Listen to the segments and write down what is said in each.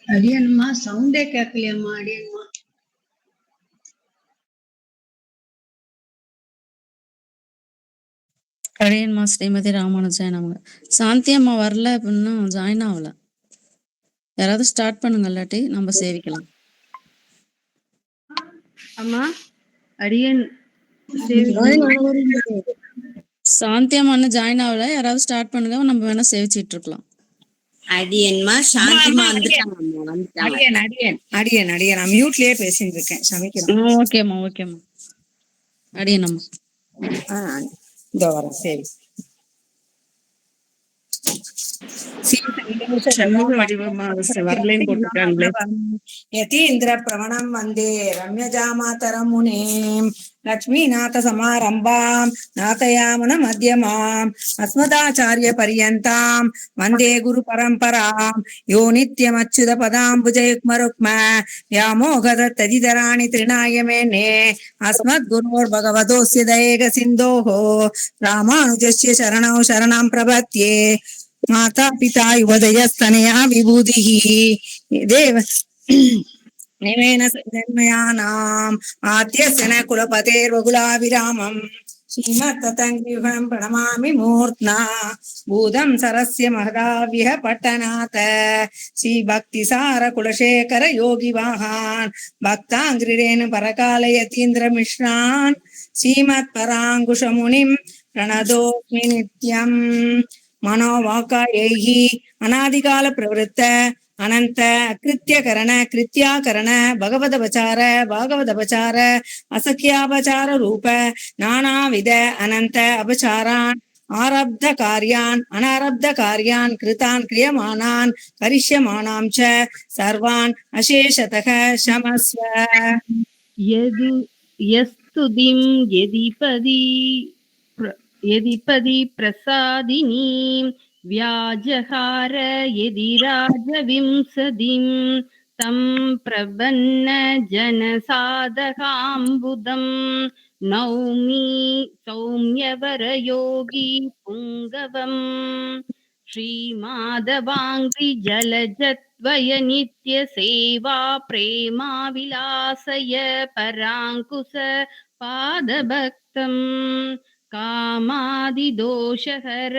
ಅಡಿಯನ್ಮ ಸೌಂಡೇ ಕೇಳಲಿಯಮ್ಮ ಅಡಿಯನ್ಮ. அடியன்மா ஸ்ரீமதி ராமானுஜன் அவங்க. சாந்தி அம்மா வரல அப்படின்னா ஜாயின் ஆகல. யாராவது ஸ்டார்ட் பண்ணுங்க, இல்லாட்டி நம்ம சேவிக்கலாம். அம்மா அடியன் சாந்தி அம்மா இன்னும் ஜாயின் ஆகல. யாராவது ஸ்டார்ட் பண்ணுங்க, நம்ம வேணா சேவிச்சிட்டு இருக்கலாம். அடியன்மா சாந்திமா வந்துட்டாங்க. அடியன் நான் மியூட்லயே பேசிட்டு இருக்கேன், சமைக்கிறேன். ஓகேம்மா ஓகேம்மா. அடியன் அம்மா இதோ வரேன். சரி. யதீந்திர பிரவணம் வந்தே ரம்யஜாமாதரம் முனீம் லக்ஷ்மீநாத சமாரம்பாம் நாதயாமுன மத்தியமாம் அஸ்மதாச்சாரிய பரியந்தாம் வந்தே குரு பரம்பராம் யோ நித்யமச்சுத பதாம்புஜயுக்மருக்ம வியாமோகத ததிதராணி திருநாய மேனே அஸ்மத் குரோர் பகவதோஸ்ய தயேக சிந்தோஹோ ராமானுஜஸ்ய சரணௌ சரணாம் பிரபத்யே மாதா பிதா யுவதயஸ்தனயா விபூதிஹி தேவ நிவேன ஜன்மயானாம் ஆத்யஸ்ய குலபதேர்வகுலாவிராமம் ஸ்ரீமத்ததங்கியுகம் பிரணமாமி மூர்த்னா பூதம் சரஸ்ய மகதாவிய பட்டநாத ஸ்ரீ பக்திசார குலசேகர யோகி வாஹான் பக்தாங்கிரேணு பரகால யதீந்திர மிஸ்ரான் ஸ்ரீமத் பராங்குஷ முனிம் பிரணதோஸ்மி நித்யம் மனோவாக்காயைஹி அநாதிகால பிரவருத்த அனந்த கிருத்தியகரண கிருத்தியாகரண பகவதபச்சார பாகவதபச்சார அசக்கியாபச்சார ரூப நானாவித அனந்த அபச்சாரான் ஆரப்த காரியான் அனாரப்த காரியான் கிருதான் கிரியமானான் கரிஷ்யமானாம் ச சர்வான் அசேஷதக ஷமஸ்வ. யஸ்துதிம் யதிபதி பிரசாதினி व्याजहार यदि राजविंशतिं तं प्रपन्न जनसाधकाम्बुदं नौमि सौम्यवरयोगी पुङ्गवम् श्रीमाधवाङ्घ्रिजलजत्वय नित्यसेवा प्रेमाविलासय पराङ्कुश पादभक्तम् कामादिदोषहर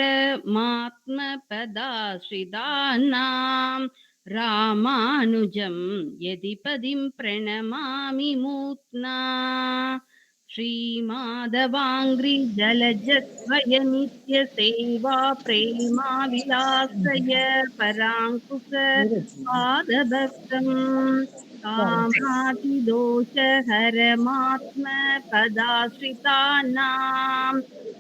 मात्मपदाश्रितानां रामानुजं यदिपदिं प्रणमामि मूर्ध्ना श्रीमाधवाङ्घ्रिजलजत्वय नित्यसेवा प्रेमाविलासय पराङ्कुश पादभक्तम् कामादिदोषहरमात्मपदाश्रितानां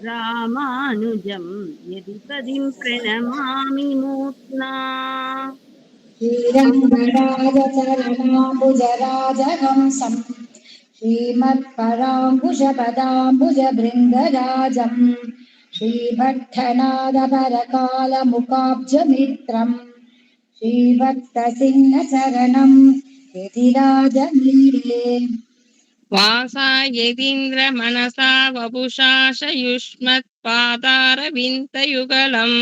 रामानुजं यदिपदिं प्रणमामि मूर्ध्ना श्रीरङ्गराजचरणाम्बुजराजहंसं श्रीमत्पराङ्कुशपदाम्बुजभृङ्गराजं श्रीभट्टनादपरकालमुकाब्जमित्रम् श्रीभक्तसिंहचरणं यतिराजमीडे वासा यतीन्द्र मनसा वपुषाशयुष्मत्पादारविन्दयुगलं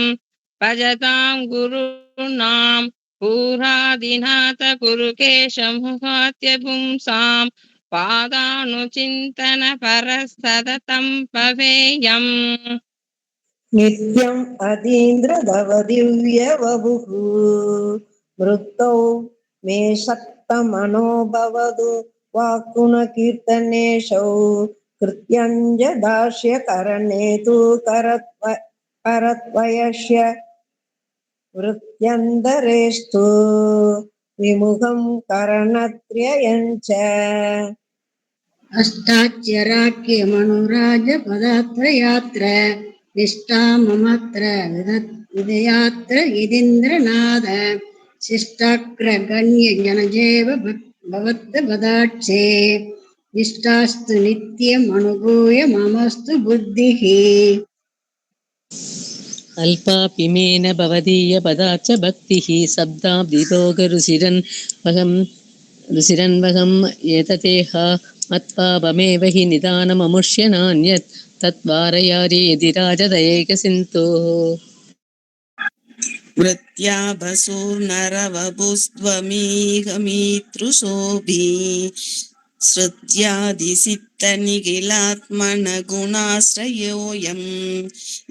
भजतां गुरूणां पूरादिनाथ कुरुकेशमुहात्य पुंसां पादानुचिन्तन परस्तदतं भवेयम् नित्यम् अतीन्द्रदवदिव्यवपुः मृत्तौ मे शक्तमनो भवतु वाक्कुणकीर्तनेशौ कृत्यञ्ज दास्यकरणे तु करत्वयस्य वृत्त्यन्तरेस्तु विमुखं करणत्रयञ्च अष्टाच्यराख्यमनुराज पदात्रयात्र निष्ठा ममत्र विदयात्र यदीन्द्रनाद शिष्टाग्रगण्यजनजेव भवत्पदाक्षे निष्ठास्तु नित्यमनुभूय ममस्तु बुद्धिः अल्पापिमेन भवदीय पदाच्च भक्तिः शब्दाब्दिरोगरुचिरन्वहम् एततेह मत्पापमेव हि निदानममुष्य नान्यत् तद्वारयारि यदि राजदयैकसिन्धोः वृत्याभसूर्नरवपुस्त्वमीहमीतृशोभी श्रुत्यादिसिद्धनिखिलात्मनगुणाश्रयोऽयम्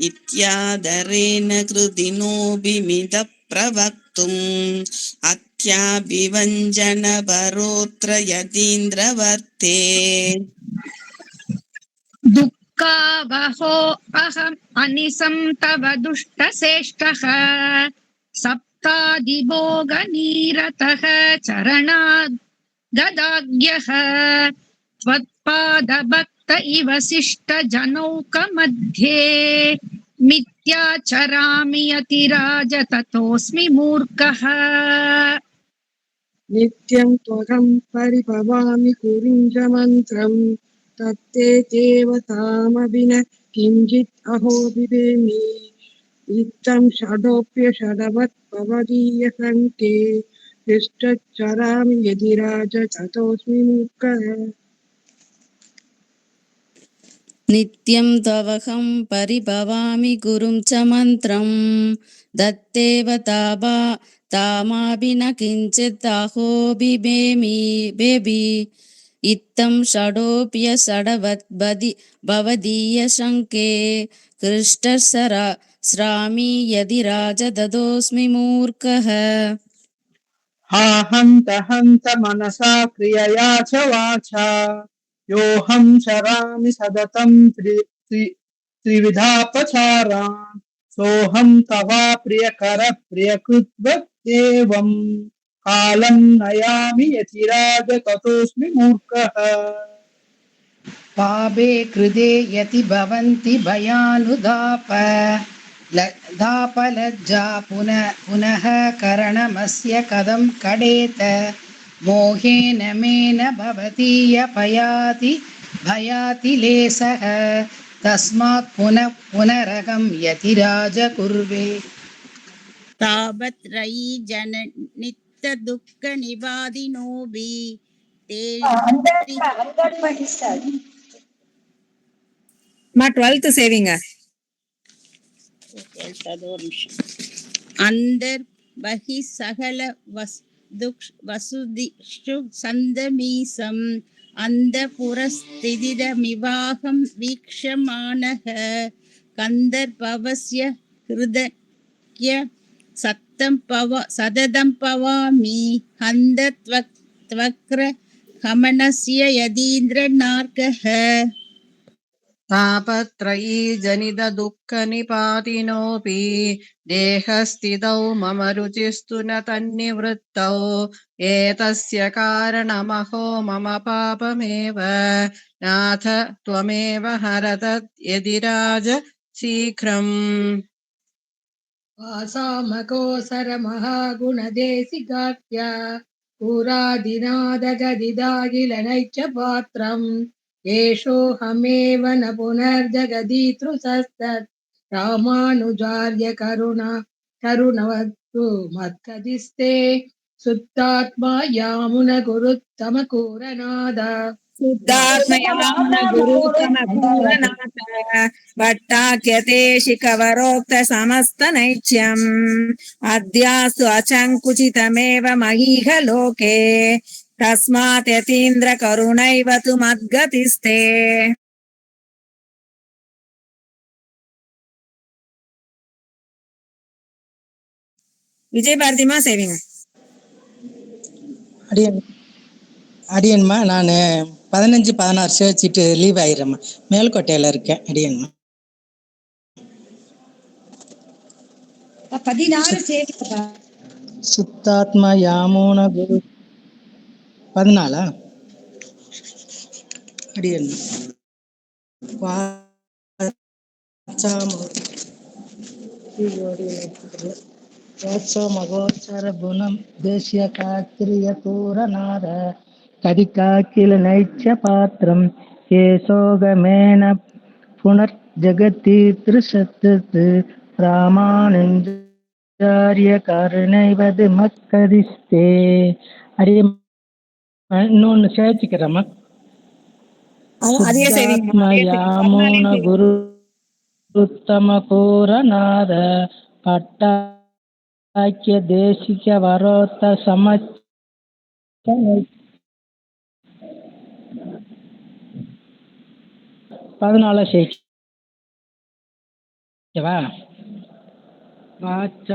इत्यादरेण कृतिनोऽभिमिदः प्रवक्तुम् अत्याभिवञ्जनपरोऽत्र यतीन्द्रवर्ते दुःखावहो अहम् अनिशं तव दुष्टसेष्टः सप्तादिभोगनीरतः चरणाद् गदाग्यः त्वत्पादभक्त इव शिष्टजनौकमध्ये मिथ्याचरामि यतिराज ततोऽस्मि मूर्खः नित्यं त्वहं परिभवामि कुरुञ्ज मन्त्रं तत्ते देवतामभिन किञ्चित् अहो बिभेमि इत्थं षडोप्यषडवत् भवदीयसङ्के तिष्ठच्चरामि यदि राज ततोऽस्मि मूर्खः नित्यं तवहं परिभवामि गुरुं च मन्त्रं दत्तेव तामाभि न किञ्चित् अहो बिभेमि बेबि इत्थं षडोप्यषडवत् भवदीयशङ्के हृष्टस्रामि यदि राज ददोऽस्मि मूर्खः हा हन्त हन्त मनसा क्रियया च वाचा योऽहं चरामि सततं त्रिविधापचारान् सोऽहं तवा प्रियकर प्रियकृद्वत् कालं नयामि यतिराज ततोऽस्मि मूर्खः पापे कृते यति भवन्ति दापलज्जा पुनः करणमस्य कथं कडेत मोहेन मेन भयाति लेसः तस्मात् पुनरहं यतिराज कुर्वे तावत् रयि जन नित्यदुःखनिवादिनोऽपि ते மா 12th சேவிங்க अन्तर्बहिः सकल वसुदिषु सन्दमीसम् अन्तःपुरस्थितिरमिवाहं वीक्षमाणः कन्दर्पवस्य हृदय सततं पवामि हन्तत्वक्र गमनस्य यदीन्द्रनार्कः तापत्रयी जनितदुःखनिपातिनोऽपि देहस्थितौ मम रुचिस्तु न तन्निवृत्तौ एतस्य कारणमहो मम पापमेव नाथ त्वमेव हर तत् यदिराज शीघ्रम् वासामकोसरमहागुणदेशिकाख्या पुरादिनादगदिदागिलनैश्च पात्रम् एषोऽहमेव न पुनर्जगदीतृसस्तत् रामानुजार्य करुणवत्तु मत्कदिस्ते सुप्तात्मा यामुनगुरुत्तमकूरनाद शुद्धात्मयामुन गुरुतम पूरनाथ भट्टाख्यते शिखवरोक्त समस्त नैत्यम् अद्यास्तु अचङ्कुचितमेव महीह लोके तस्मात् यतीन्द्र करुणैव तु मद्गतिस्ते विजय भारतीमा சேவிங்க அடியன்மா நான் 15-16 சேர்ச்சிட்டு லீவ் ஆயிடுறேம்மா. மேல்கோட்டையில் இருக்கேன் அடியன்மா. 16 சுத்தாத்மா யாமோன குரு 14 அடியன்மா. वाचो मगोचर गुणं देश्य कात्रियपूरनाद कदिकाकिल नैच्य पात्रं केशोगमेन पुनर्जगति त्रिशतत् रामानुजार्य कारणैवद् मत्करिस्ते अरे இன்னொன்னு சேர்த்துக்கிறேம்மா. சுத்தாத்மயாமோன குரு உத்தம பூரநாத பட்டா देशिक वरोत समच्च 14 செய்வா வாச்ச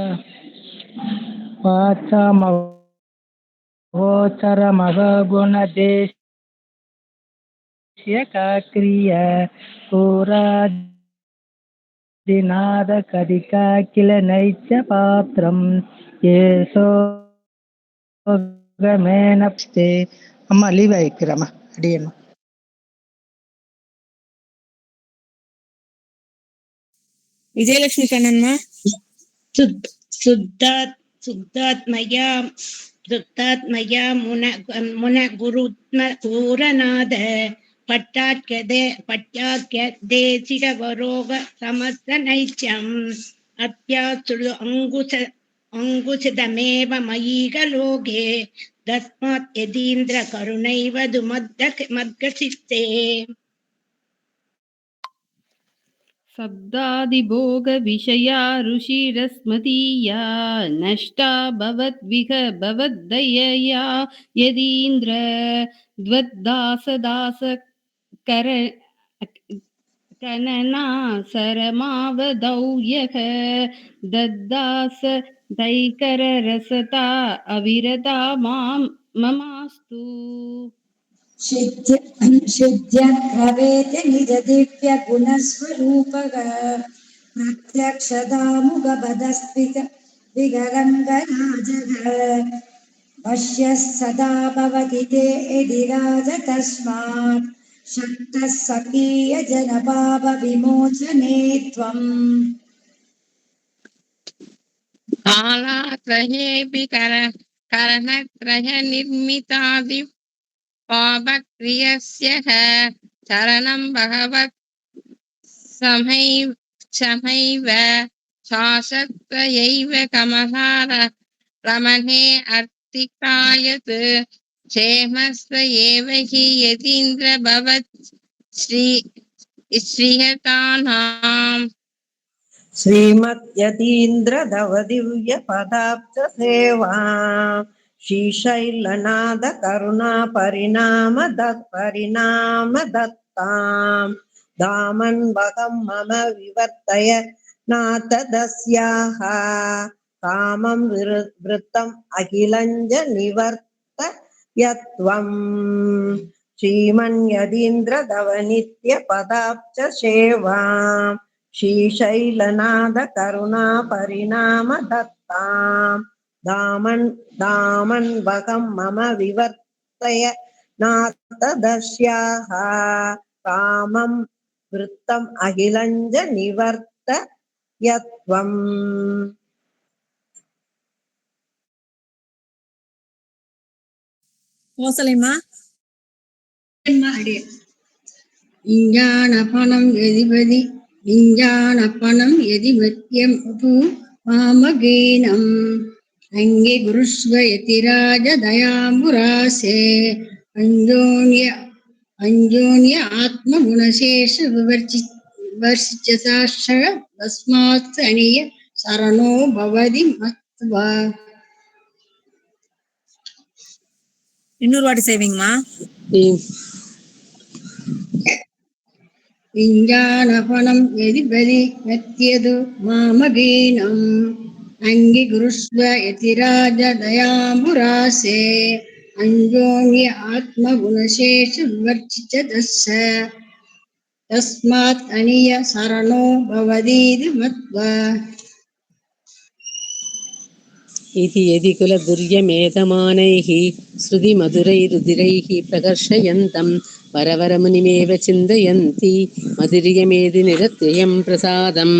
வாச்ச மகோச்சர மககுண தேசிய காக்கிரிய பூராதிநாத கதிகா கில நைச்ச பாத்திரம் ஏசோ மேனப்ஸ்தே அம்மா லீவ் ஆயிக்கிறம்மா அடியம்மா விஜயலட்சுமி கண்ணன்மா. சுத்தாத்மயா முன குருநாத பட்டாக்கிய தேசிக வரோக சமஸ்த நைச்சம் அத்தியாசுடு அங்குசிதமேவ மயீக லோகே தஸ்மாத் யதீந்திர கருணைவது மத்கசித்தே. शब्दादिभोगविषया ऋषिरस्मदीया नष्टा भवद्दयया यदीन्द्र कनना सरमावधौ यः दद्दास दैकररसता अविरता ममास्तु. सिद्ध्यर्हवेति निजदिव्यगुणस्वरूपः प्रत्यक्षदामुगपदस्विगरङ्गराजः पश्यः सदा भवति ते यदिराज तस्मात् शक्तः स्वकीयजनपापविमोचने त्वम्. कालात्रयेऽपि करणत्रय निर्मितादि पापक्रियस्य चरणं भगवत् समैव शासत्वयैव कमलार रमणे अर्तिकायत् क्षेमस्व एव हि यतीन्द्र भवत् श्रीयतानाम्. श्रीमद्यतीन्द्रदवदिव्य पदाब्ज सेवा श्रीशैलनाद करुणा परिणाम दत्तां दामन् भगं मम विवर्तय नाथ दस्याः कामं वृत्तम् अखिलञ्च निवर्त यत्त्वम्. श्रीमन्यतीन्द्रदव नित्य पदाब्ज सेवा श्रीशैलनाद करुणा परिणाम दत्तां दामन् भगं मम विवर्तय नाथ दस्याः कामं वृत्तम् अखिलञ्च निवर्त यत्त्वम्. கோசலைமா. விஞ்ஞானபணம் எதிபத்யம் மாமகீனம் அங்கே குருஸ்வ யதிராஜ தயாம்புராசே அஞ்சோன்ய ஆத்மகுணசேஷ விவர்சிச்சாஸ்ர தஸ்மாத் அணிய சரணோ பவதி மத்வா. இன்னொரு வாட்டி செய்வீங்கம்மா. விஞ்ஞானபணம் எதிபதி மத்தியது மாமகீனம் அங்கி குருஸ்வ யதிராஜ தயாம்புராசே அஞ்சோன்ய ஆத்மகுணசேஷ விவர்சிச்ச தஸ்மாத் அணிய சரணோ பவதீதி மத்வா. इति यदि कुलदुर्यमेधमानैः श्रुतिमधुरैरुधिरैः प्रकर्षयन्तं वरवरमुनिमेव चिन्तयन्ति मधुर्यमेधि निरत्ययं प्रसादम्.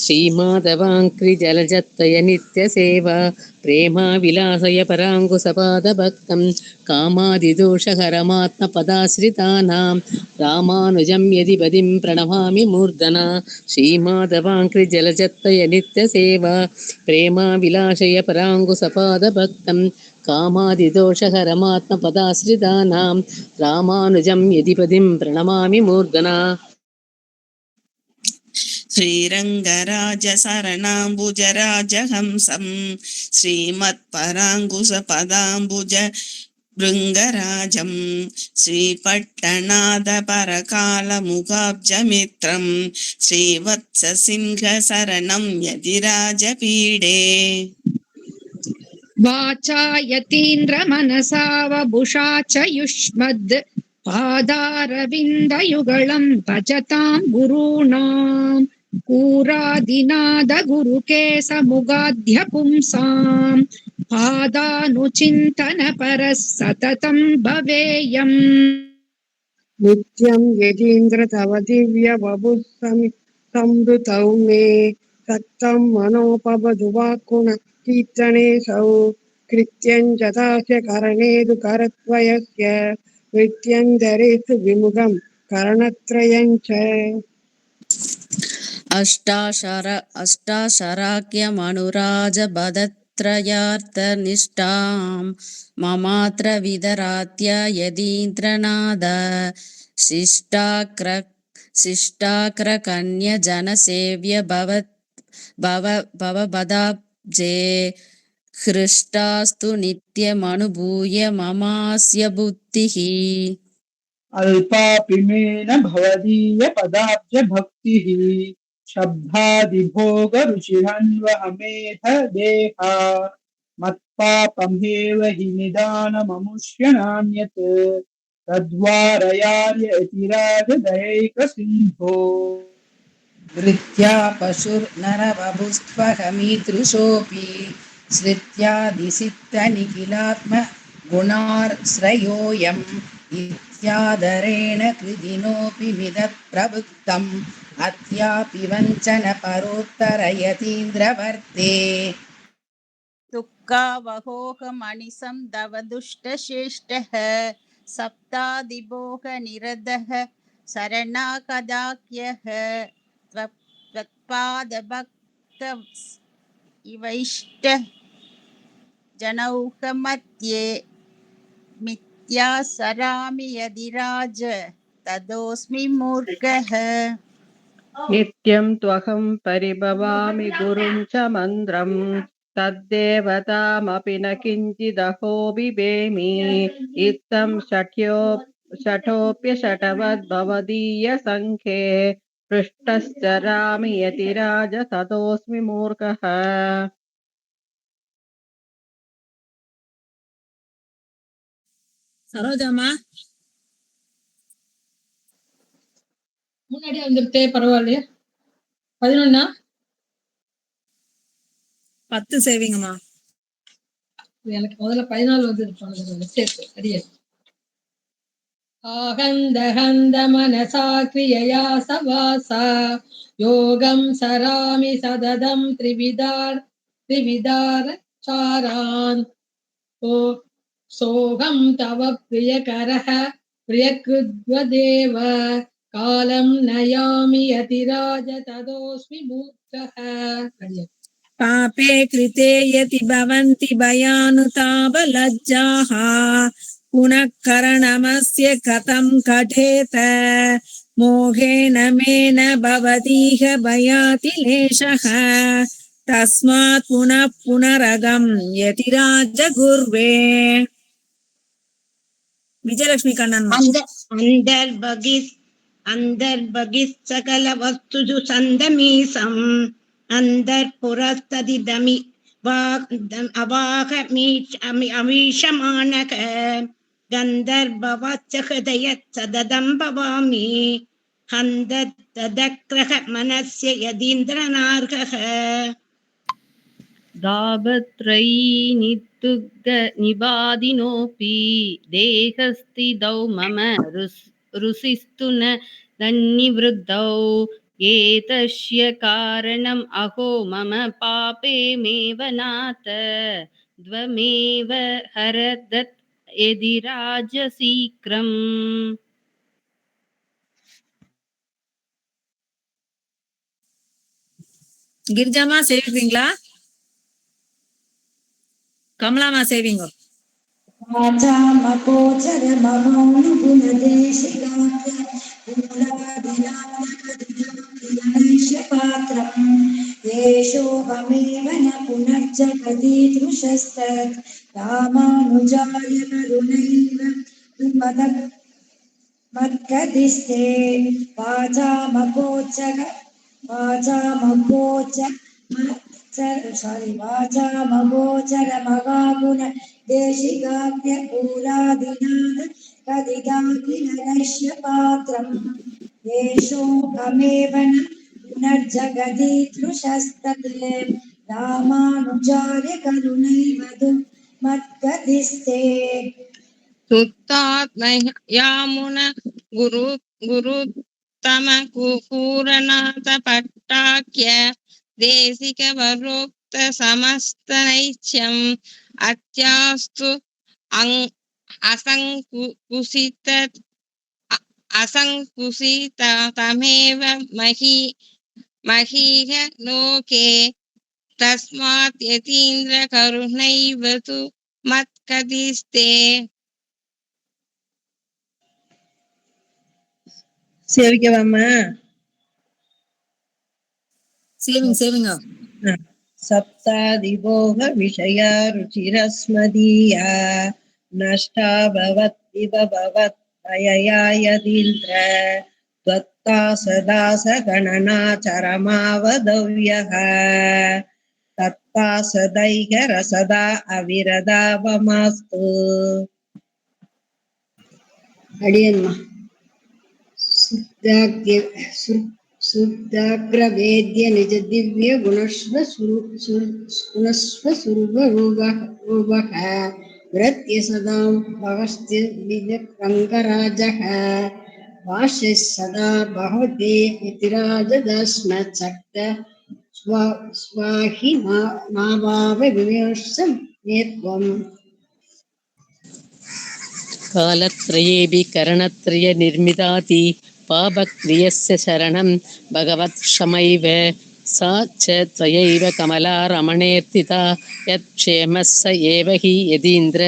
श्रीमाधवाङ्क्रिजलजत्वय नित्यसेवा प्रेमा विलासय पराङ्कुशपादभक्तं कामादिदोषहरमात्मपदाश्रितानां रामानुजं यदिपदिं प्रणमामि मूर्धना. श्रीमाधवाङ्क्रिजलजत्वय नित्यसेवा प्रेमा विलासय पराङ्कुशपादभक्तं कामादिदोषहरमात्मपदाश्रितानां रामानुजं यदिपदिं प्रणमामि मूर्धना. श्रीरङ्गराजशरणाम्बुजराजहंसं श्रीमत्पराङ्कुशपदाम्बुज भृङ्गराजं श्रीपट्टनादपरकालमुखाब्जमित्रं श्रीवत्ससिंहशरणं यतिराजपीडे वाचा यतीन्द्र मनसा वपुषा च युष्मद् पादारविन्दयुगलं भजतां गुरूणाम् कूरादिनाद गुरुकेशमुगाद्य पुंसां पादानुचिन्तन परः सततं भवेयम् नित्यं यतीन्द्र तव दिव्य संवृतौ मे सत्तं मनोपवधुवाकुण कीर्तनेऽसौ कृत्यं च तास्य करणेषु करत्वयस्य वृत्यन्तरेषु विमुखं करणत्रयं च अष्टाशराक्यमनुराजपदत्रयार्थनिष्ठां ममात्र विदरात्य यदीन्द्रनाद शिष्टाक्रकन्यजनसेव्य भवपदाब्जे हृष्टास्तु नित्यमनुभूय ममास्य बुद्धिः अल्पापिमेन भवदीय पदाब्ज भक्तिः शब्दादिभोगरुचिरन्वहमेध देहा मत्पापमेव हि निदानममुष्य नान्यत् तद्वारयार्य यतिराजदयैकसिन्धो वृत्त्या पशुर्नरवपुस्त्वहमीदृशोऽपि श्रित्यादिसिद्धनिखिलात्म गुणाश्रयोऽयम् इत्यादरेण कृदिनोऽपि विदप्रवृत्तम् अत्यापि वञ्चन परोत्तरयतीन्द्रवर्ते दुःखावहोहमणिसं दवदुष्टश्रेष्ठः सप्तादिभोगनिरतः शरणागताख्यः त्वत्पादभक्त इवैष्ट जनौकमध्ये मिथ्या सरामि यदिराज तदोऽस्मि मूर्खः नित्यं त्वहं परिभवामि गुरुं च मन्द्रं तद्देवतामपि न किञ्चिदहो बिभेमि इत्थं षठोऽप्यषटवद्भवदीयसङ्ख्ये पृष्ठश्चरामि यतिराज ततोऽस्मि मूर्खः சரோஜாமா முன்னாடி வந்துருத்தே பரவாயில்லையா 11 10 சேவிங்கம்மா எனக்கு முதல்ல 14 வந்து அடியே ஆகந்தஹந்த மனசா கிரியயா சவாசா யோகம் சராமி சததம் த்ரிவிதார சாரான் ஓ सोहं तव प्रियकरः प्रियकृद्वदेव कालं नयामि यतिराज तदोऽस्मि मूर्खः पापे कृते यति भवन्ति भयानुतापलज्जाः पुनः करणमस्य कथं कथेत मोहेन मेन भवतीह भयातिलेशः तस्मात् पुनः पुनरगं यतिराज गुर्वे विजयलक्ष्मी कण्णन् अंदर्बगिस् सकल वस्तुषु सन्दमीसम् अंदर्पुरस्तदिदमि अमीशमानक गन्धर्भवच्च हृदयत् सददं भवामि हन्ददक्रह मनस्य यदीन्द्रनार्हः दाभत्रयीनिवादिनोऽपि देहस्थितौ मम रुसिस्तु न तन्निवृद्धौ एतस्य कारणम् अहो मम पापेमेव नाथ द्वमेव हरदत् यदिराज शीघ्रम् गिरिजामा சேவிங்களா கமலாமா சேவிங்க वाचामकोचर ममोनुगुणदेशिकाख्य पात्रम् येषोऽहमेव न पुनर्जगदीदृशस्तत् रामानुजाय करुणैव मद्गदिस्ते वाचामगोचर महागुण देशिकाव्य पूरादिनाद कदिदाकिल नश्य पात्रम् येषोऽहमेव न पुनर्जगदीदृशस्तत् रामानुजाय करुणैवधु मद्गदिस्ते सुत्तात्मयामुन गुरु गुरुत्तम पूरनाथ पट्टाख्य देशिक वरोक्त समस्त नैत्यम् अत्यास्तु असङ्कुचित तमेव महीह लोके तस्मात् यतीन्द्र करुणैव तु मत्कदिस्ते சேவிக்கவாமா? சேவிங்க सप्तादिभोग विषया रुचिरस्मदीया नष्टा भवत्इव भवत्तयया यदीन्द्र त्वत्ता सदास गणनाचरमावदव्यः तत्ता सदैक रसदा अविरदावमास्तु. அடியன்மா சுத்தாக்ரவேத்ய நிஜ திவ்ய குணஸ்வரூப விரத்ய சதாம் பவஸ்தி ரங்கராஜः வாஷ்ய சதா பகவதே இதிராஜதஸ்மத் சக்த ஸ்வாஹி நாபாவ விமர்சம் நேத்வம். कालत्रयेऽपि करणत्रयनिर्मिताति पापक्रियस्य शरणं भगवत्क्षमैव सा च त्वयैव कमला रमणेऽर्थिता यत्क्षेमः स एव हि यदीन्द्र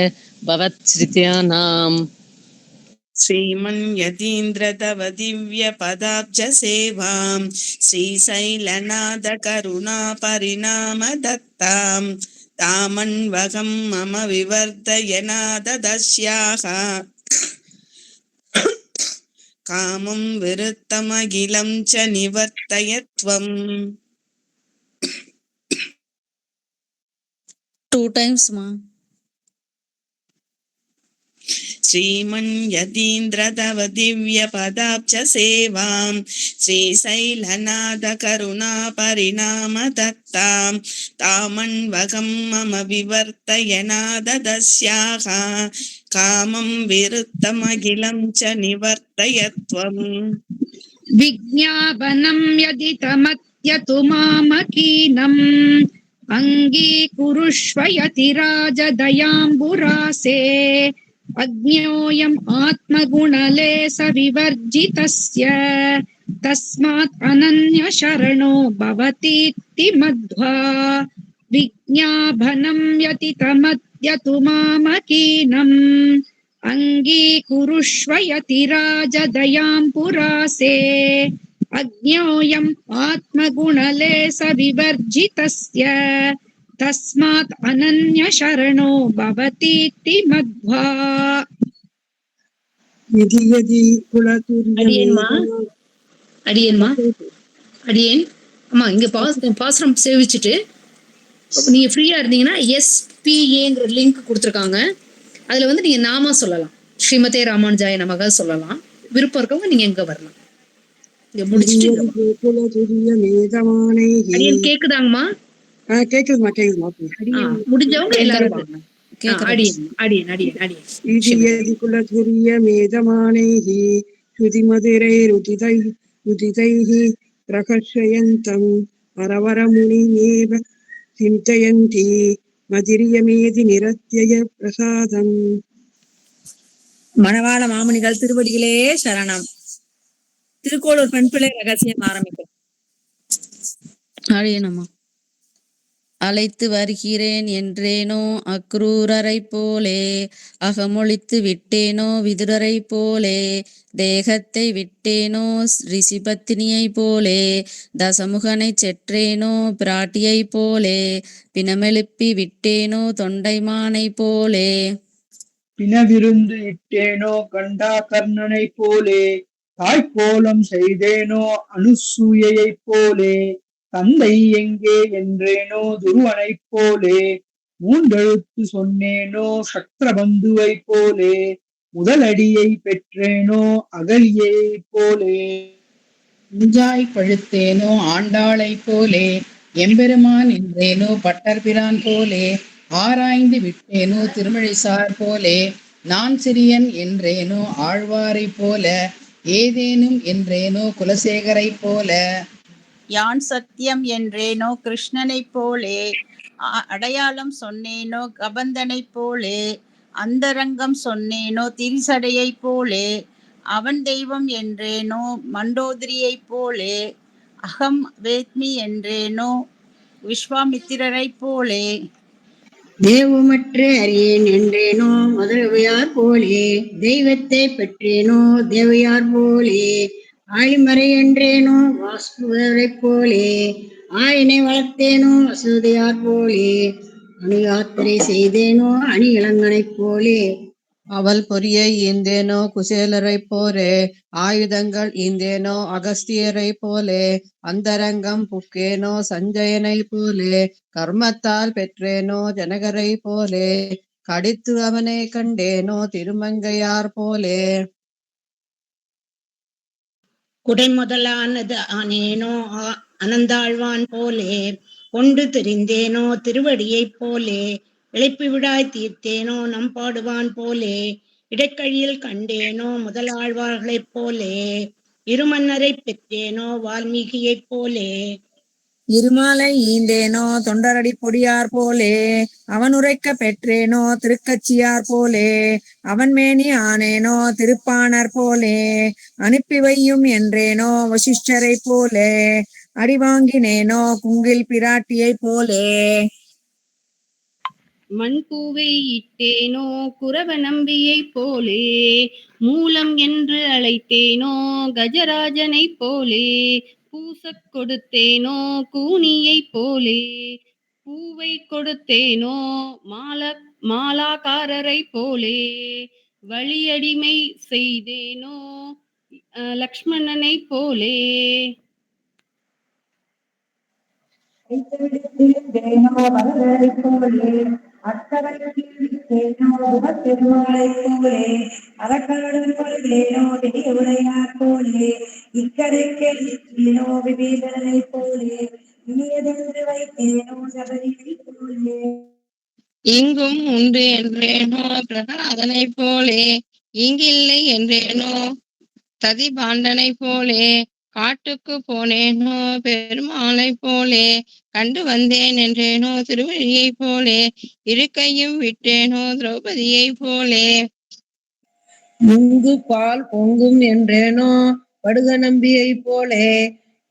भवच्छ्रित्यानाम्. श्रीमन्यतीन्द्र तव दिव्य पदाब्ज सेवां श्रीशैलनाथ करुणा परिणाम दत्तां तामन्वगं मम विवर्धयनाद दस्याः कामं विरुद्धमखिलं च निवर्तय त्वम्. 2 times மா. श्रीमन्यतीन्द्र तव दिव्य पदाब्ज सेवां श्रीशैलनाथ करुणा परिणाम दत्तां तामन्वगं मम विवर्धयनाद दस्याः कामं विरुद्धमखिलं च निवर्तय त्वम्. विज्ञापनं यदि तमत्यतु मामकीनम् अङ्गीकुरुष्व यतिराजदयाम्बुरासे अज्ञोऽयम् आत्मगुणलेस विवर्जितस्य तस्मात् अनन्यशरणो भवतीति मध्वा विज्ञापनं यति तमत्यतु मामकीनम् अङ्गीकुरुष्व यतिराजदयाम्बुरासे अज्ञोऽयम् आत्मगुणलेस विवर्जितस्य तस्मात् अनन्यशरणो भवतीति मध्वा. அடியேன்மா அடியேன் அம்மா இங்க பாசுரம் சேவிச்சுட்டு நீங்க ஃப்ரீயா இருந்தீங்கன்னா SPAங்கிற லிங்க் கொடுத்துருக்காங்க. அதுல வந்து நீங்க நாமா சொல்லலாம், ஸ்ரீமதே ராமானுஜாய நமக சொல்லலாம். விருப்பம் இருக்கவங்க நீங்க எங்க வரலாம். இங்க முடிச்சிட்டு அடியேன் கேக்குதாங்கம்மா? கேக்குதுமா. முடிஞ்சவங்க எல்லாரும் வாங்க. குலதுரியமேதமானைः ஸ்ருதிமதுரைருதிதைः பிரகர்ஷயந்தம் வரவரமுனிமேவ சிந்தயந்தி மதிரியமேதி நிரத்யய பிரசாதம். மணவாள மாமுனிகள் திருவடிகளே சரணம். திருக்கோளூர் பெண் பிள்ளை ரகசியம் ஆரம்பிக்கும். அடியேனம்மா அழைத்து வருகிறேன் என்றேனோ அக்ரூரரைப் போலே, அகமொழித்து விட்டேனோ விதுரரைப் போலே, தேகத்தை விட்டேனோ ரிஷிபத்தினியைப் போலே, தசமுகனைச் செற்றேனோ பிராட்டியைப் போலே, பிணமெழுப்பி விட்டேனோ தொண்டைமானைப் போலே. பிணவிருந்து இட்டேனோ கண்டா கர்ணனைப் போலே, தாய்க்கோலம் செய்தேனோ அனுசூயைப் போலே, தந்தை எங்கே என்றேனோ துருவனைப் போலே, மூன்றெழுத்து சொன்னேனோ சக்கரபந்துவைப் போலே, முதலடியை பெற்றேனோ அகலியைப் போலே. அஞ்சாய் பழுத்தேனோ ஆண்டாளைப் போலே, எம்பெருமான் என்றேனோ பட்டர்பிரான் போலே, ஆராய்ந்து விட்டேனோ திருமழிசார் போலே, நான் சிறியன் என்றேனோ ஆழ்வாரைப் போல, ஏதேனும் என்றேனோ குலசேகரைப் போல. யான் சத்தியம் என்றேனோ கிருஷ்ணனைப் போலே, அடையாளம் சொன்னேனோ கபந்தனைப் போலே, அந்தரங்கம் சொன்னேனோ திரிசடையைப் போலே, அவன் தெய்வம் என்றேனோ மண்டோதரியைப் போலே, அகம் வேத்மி என்றேனோ விஸ்வாமித்திரரைப் போலே. தேவமற்று அறியேன் என்றேனோ மதுரவையார் போலே, தெய்வத்தை பெற்றேனோ தேவையார் போலே, ஆழிமறை என்றேனோ வாசுதேவரைப் போலே, ஆயனை வளர்த்தேனோ வசுதையார் போலே, அணு யாத்திரை செய்தேனோ அணி இளங்கனைப் போலே. அவள் பொறியை ஈந்தேனோ குசேலரைப் போலே, ஆயுதங்கள் ஈந்தேனோ அகஸ்தியரைப் போலே, அந்தரங்கம் புக்கேனோ சஞ்சயனைப் போலே, கர்மத்தால் பெற்றேனோ ஜனகரைப் போலே, கடித்து அவனை கண்டேனோ திருமங்கையார் போலே. குடை முதலானது ஆனேனோ அனந்தாழ்வான் போலே, கொண்டு தெரிந்தேனோ திருவடியைப் போலே, இழைப்பு விடாய் தீர்த்தேனோ நம்பாடுவான் போலே, இடைக்கழியில் கண்டேனோ முதலாழ்வார்களைப் போலே, இருமன்னரை பெற்றேனோ வால்மீகியைப் போலே. இருமாலை ஈந்தேனோ தொண்டரடி பொடியார் போலே, அவன் உரைக்க பெற்றேனோ திருக்கட்சியார் போலே, அவன் மேனி ஆனேனோ திருப்பாணர் போலே, அனுப்பி வையும் என்றேனோ வசிஷ்டரை போலே, அடிவாங்கினேனோ குங்கில் பிராட்டியை போலே. மண்பூவை இட்டேனோ குரவ நம்பியைப் போலே, மூலம் என்று அழைத்தேனோ கஜராஜனைப் போலே, பூசக் கொடுத்தேனோ கூனியைப் போலே, பூவை கொடுத்தேனோ மாலாக்காரரைப் போலே, வழியடிமை செய்தேனோ லக்ஷ்மணனைப் போலே. வரதரைப் போலே, அத்தவரைத்தேனோ பெருமாளைப் போலே, அறக்காடும் கொள்வேனோ பெரிய உரையார் போலே, இக்கரைக்கேனோ விபீஷணனைப் போலே, இனியதென்று வைத்தேனோ சபரியைப் போலே. இங்கும் உண்டு என்றேனோ பிரகலாதனைப் போலே, இங்கில்லை என்றேனோ ததிபாண்டனைப் போலே, காட்டுக்கு போனேனோ பெருமாளைப் போலே, கண்டு வந்தேன் என்றேனோ திருவழியைப் போலே, இருக்கையும் விட்டேனோ திரௌபதியைப் போலே. முங்கு பால் பொங்கும் என்றேனோ படுக நம்பியைப் போலே,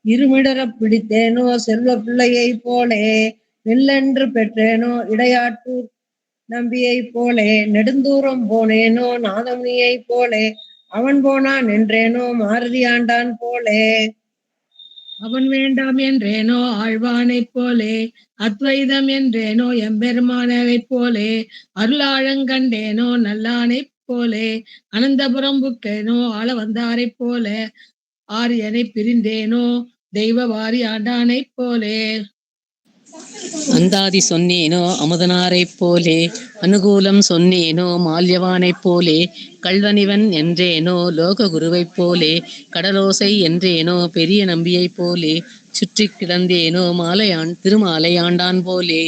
இருமிடரப் பிடித்தேனோ செல்வ பிள்ளையைப் போலே, நெல்லென்று பெற்றேனோ இடையாட்டூர் நம்பியைப் போலே, நெடுந்தூரம் போனேனோ நாதமுனியைப் போலே, அவன் போனான் என்றேனோ மாருதி ஆண்டான் போலே. அவன் வேண்டாம் என்றேனோ ஆழ்வானைப் போலே, அத்வைதம் என்றேனோ எம்பெருமானைப் போலே, அருளாழங்கண்டேனோ நல்லானைப் போலே, அனந்தபுரம் புக்கேனோ ஆள வந்தாரைப் போலே, ஆரியனை பிரிந்தேனோ தெய்வ வாரி ஆண்டானைப் போலே. அந்தாதி சொன்னேனோ அமுதனாரைப் போலே, அனுகூலம் சொன்னேனோ மால்யவானைப் போலே, கள்வனிவன் என்றேனோ லோக குருவைப் போலே, கடலோசை என்றேனோ பெரிய நம்பியைப் போலே, சுற்றி கிடந்தேனோ திருமாலையாண்டான் போலே.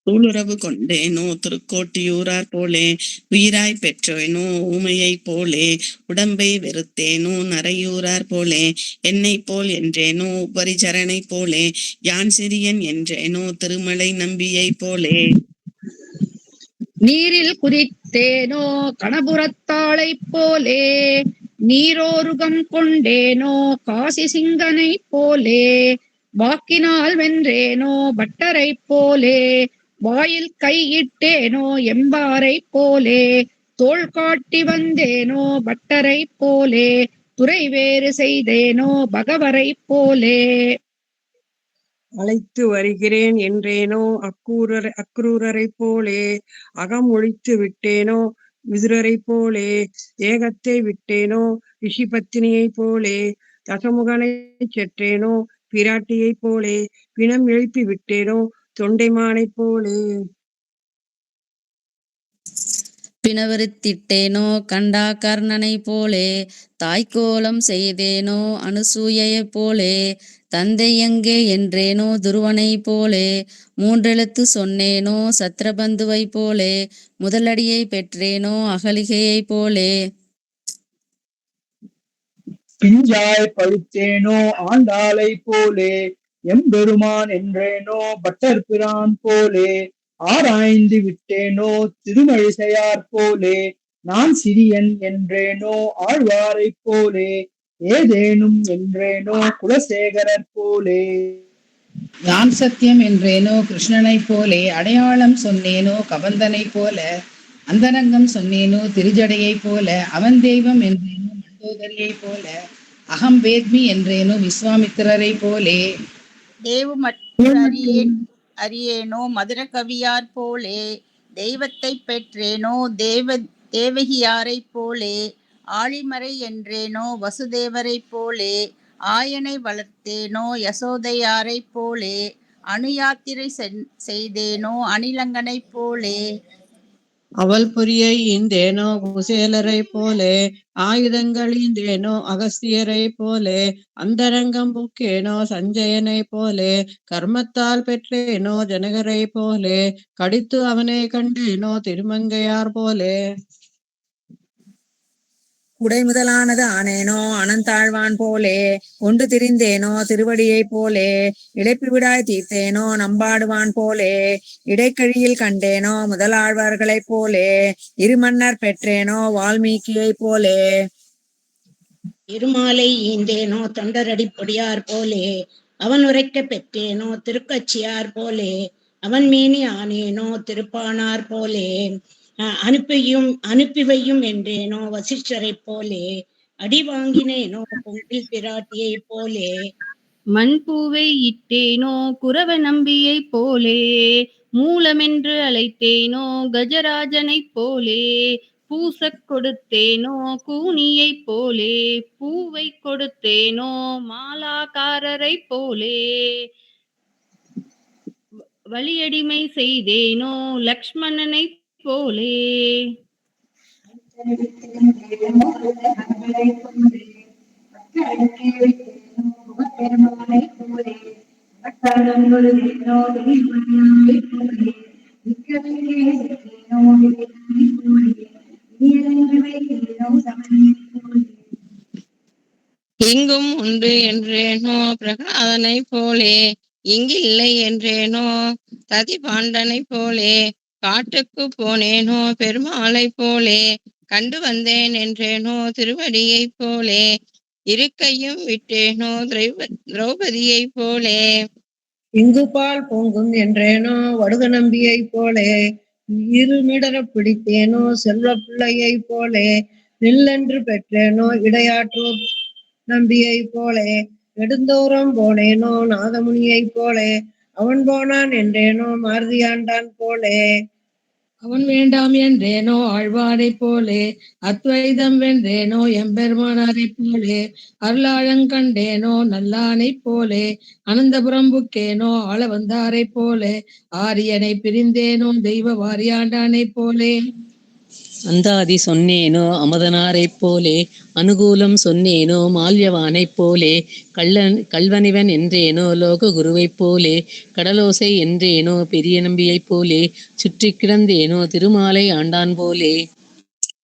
தூளுறவு கொண்டேனோ திருக்கோட்டியூரார் போலே, உயிராய் பெற்றேனோ ஊமையைப் போலே, உடம்பை வெறுத்தேனோ நரையூரார் போலே, என்னை போல் என்றேனோ உபரிச்சரனைப் போலே, யான் சிறியன் என்றேனோ திருமலை நம்பியைப் போலே. நீரில் குதித்தேனோ கணபுரத்தாளைப் போலே, நீரோருகம் கொண்டேனோ காசி சிங்கனைப் போலே, வாக்கினால் வென்றேனோ பட்டரைப் போலே, வாயில் கையிட்டேனோ எம்பாரைப் போலே, தோள் காட்டி வந்தேனோ பட்டரைப் போலே, துறை வேறு செய்தேனோ பகவரைப் போலே. அழைத்து வருகிறேன் என்றேனோ அக்ரூரரைப் போலே, அகம் ஒழித்து விட்டேனோ விதுரரைப் போலே, ஏகத்தை விட்டேனோ ரிஷிபத்தினியைப் போலே, தசமுகனைச் செற்றேனோ பிராட்டியைப் போலே, பிணம் எழுப்பி விட்டேனோ தொண்டைமானைப் போலே. பிணவருத்திட்டேனோ கண்டா கர்ணனைப் போலே, தாய்க்கோலம் செய்தேனோ அனுசூயையைப் போலே, தந்தை எங்கே என்றேனோ துருவனைப் போலே, மூன்றெழுத்து சொன்னேனோ சத்ரபந்துவைப் போலே, முதலடியை பெற்றேனோ அகலிகையைப் போலே. பிஞ்சாய் பழுத்தேனோ ஆண்டாளை போலே, எம்பெருமான் என்றேனோ பட்டர் பிரான் போலே, ஆராய்ந்து விட்டேனோ திருமழிசையார் போலே, நான் சிறியன் என்றேனோ ஆழ்வாரைப் போலே, ஏதேனும் என்றேனோ குலசேகரர் போலே. யான் சத்தியம் என்றேனோ கிருஷ்ணனைப் போலே, அடையாளம் சொன்னேனோ கபந்தனைப் போல, அந்தரங்கம் சொன்னேனோ திருஜடையைப் போல, அவன் தெய்வம் என்றேனோ மண்டோதரியைப் போல, அகம் வேத்மி என்றேனோ விஸ்வாமித்திரரைப் போலே. தேவுமற்று அறியேனோ மதுர கவியார் போலே, தெய்வத்தை பெற்றேனோ தேவகியாரைப் போலே, ஆழிமறை என்றேனோ வசுதேவரைப் போலே, ஆயனை வளர்த்தேனோ யசோதையாரைப் போலே, அணுயாத்திரை செய்தேனோ அணிலங்கனைப் போலே. அவள் பொறியை ஈந்தேனோ குசேலரைப் போலே, ஆயுதங்கள் ஈந்தேனோ அகஸ்தியரைப் போலே, அந்தரங்கம் புக்கேனோ சஞ்சயனைப் போலே, கர்மத்தால் பெற்றேனோ ஜனகரைப் போலே, கடித்து அவனை கண்டேனோ திருமங்கையார் போலே. குடை முதலானது ஆனேனோ அனந்தாழ்வான் போலே, கொண்டு திரிந்தேனோ திருவடியைப் போலே, இழைப்பு விடாய் தீர்த்தேனோ நம்பாடுவான் போலே, இடைக்கழியில் கண்டேனோ முதலாழ்வார்களைப் போலே, இருமன்னர் பெற்றேனோ வால்மீகியைப் போலே. இருமாலை ஈந்தேனோ தொண்டரடிப்பொடியார் போலே, அவன் உரைக்க பெற்றேனோ திருக்கட்சியார் போலே, அவன் மீனி ஆனேனோ திருப்பானார் போலே, அனுப்பிவையும் என்றேனோ வசிஷ்டரைப் போலே, அடி வாங்கினேனோ பொங்கில் பிராட்டியைப் போலே. மண்பூவை இட்டேனோ குரவ நம்பியைப் போலே, மூலமென்று அழைத்தேனோ கஜராஜனைப் போலே, பூசக் கொடுத்தேனோ கூனியைப் போலே, பூவை கொடுத்தேனோ மாலாக்காரரைப் போலே, வழியடிமை செய்தேனோ லக்ஷ்மணனைப் போலே. இங்கும் உண்டு என்றேனோ பிரகலாதனை போலே, இங்கில்லை என்றேனோ ததி பாண்டனை போலே, காட்டுக்கு போனேனோ பெருமாளை போலே, கண்டு வந்தேன் என்றேனோ திருவடியை போலே, இருக்கையும் விட்டேனோ திரௌபதியை போலே. இங்குபால் பொங்கும் என்றேனோ வடுக நம்பியை போலே, இருமிடர பிடித்தேனோ செல்வ பிள்ளையை போலே, நில்லென்று பெற்றேனோ இடையாற்றோ நம்பியை போலே, நெடுந்தோறும் போனேனோ நாதமுனியை போலே, அவன் போனான் என்றேனோ மாருதியாண்டான் போலே. அவன் வேண்டாம் என்றேனோ ஆழ்வாரைப் போலே, அத்வைதம் வென்றேனோ எம்பெருமானாரைப் போலே, அருளாழங்கண்டேனோ நல்லானைப் போலே, அனந்தபுரம் புக்கேனோ ஆள வந்தாரைப் போலே, ஆரியனை பிரிந்தேனோ தெய்வ வாரியாண்டானைப் போலே. அந்தாதி சொன்னேனோ அமதனாரைப் போலே, அனுகூலம் சொன்னேனோ மால்யவானைப் போலே, கல்வனிவன் என்றேனோ லோக குருவைப் போலே, கடலோசை என்றேனோ பெரிய நம்பியைப் போலே, சுற்றி கிடந்தேனோ திருமாலை ஆண்டான் போலே.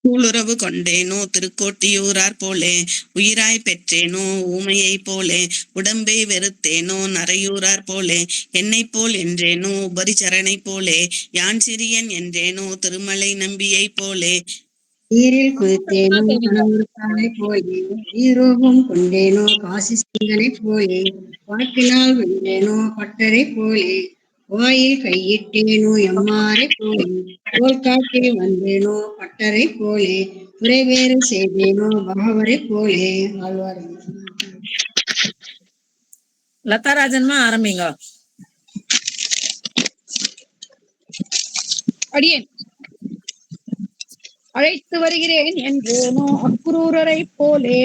சூளுறவு கொண்டேனோ திருக்கோட்டியூரார் போலே, உயிராய் பெற்றேனோ ஊமையைப் போலே, உடம்பை வெறுத்தேனோ நரையூரார் போலே, என்னைப் போல் என்றேனோ உபரிச்சரனைப் போலே, யான் சிறியன் என்றேனோ திருமலை நம்பியைப் போலே. நீரில் குதித்தேனோ கணவருக்கானை போலே ஈரோகம் கொண்டேனோ காசி சிங்கனை போலே வாக்கினால் வென்றேனோ பட்டரை போலே வாயில் கையிட்டேனோ எம்மாரை போலே தோல் காட்டி வந்தேனோ பட்டரை போலே துறைவேறு செய்தேனோ பகவரை போலே ஆழ்வார். லதாராஜன்மா ஆரம்பிங்க. அடியேன் அழைத்து வருகிறேன் என்றேனோ அக்ரூரரை போலே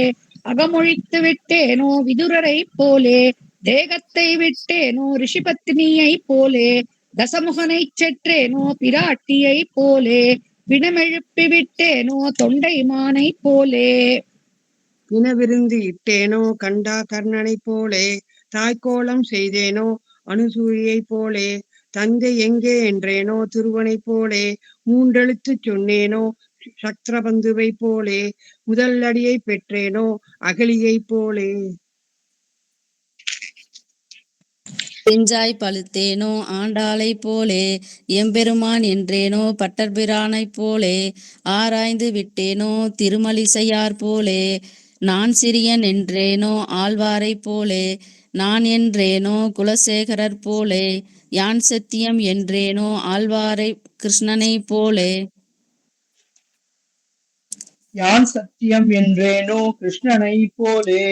அகமொழித்து விட்டேனோ விதுரரை போலே தேகத்தை விட்டேனோ ரிஷிபத்னியை போலே தசமுகனை செற்றேனோ பிராட்டியை போலே பிணமெழுப்பி விட்டேனோ தொண்டை மானை போலே பிணவிருந்து இட்டேனோ கண்டா கர்ணனைப் போலே தாய்க்கோலம் செய்தேனோ அனுசூயைப் போலே தந்தை எங்கே என்றேனோ திருவனைப் போலே மூன்றெழுத்துச் சொன்னேனோ சக்ரபந்துவைப் போலே முதல் அடியை பெற்றேனோ அகலியைப் போலே செஞ்சாய் பழுத்தேனோ ஆண்டாளை போலே எம்பெருமான் என்றேனோ பட்டர்பிரானைப் போலே ஆராய்ந்து விட்டேனோ திருமலிசையார் போலே நான் சிறியன் என்றேனோ ஆழ்வாரைப் போலே நான் என்றேனோ குலசேகரர் போலே யான் சத்தியம் என்றேனோ ஆழ்வாரை கிருஷ்ணனைப் போலே யான் சத்தியம் என்றேனோ கிருஷ்ணனை போலே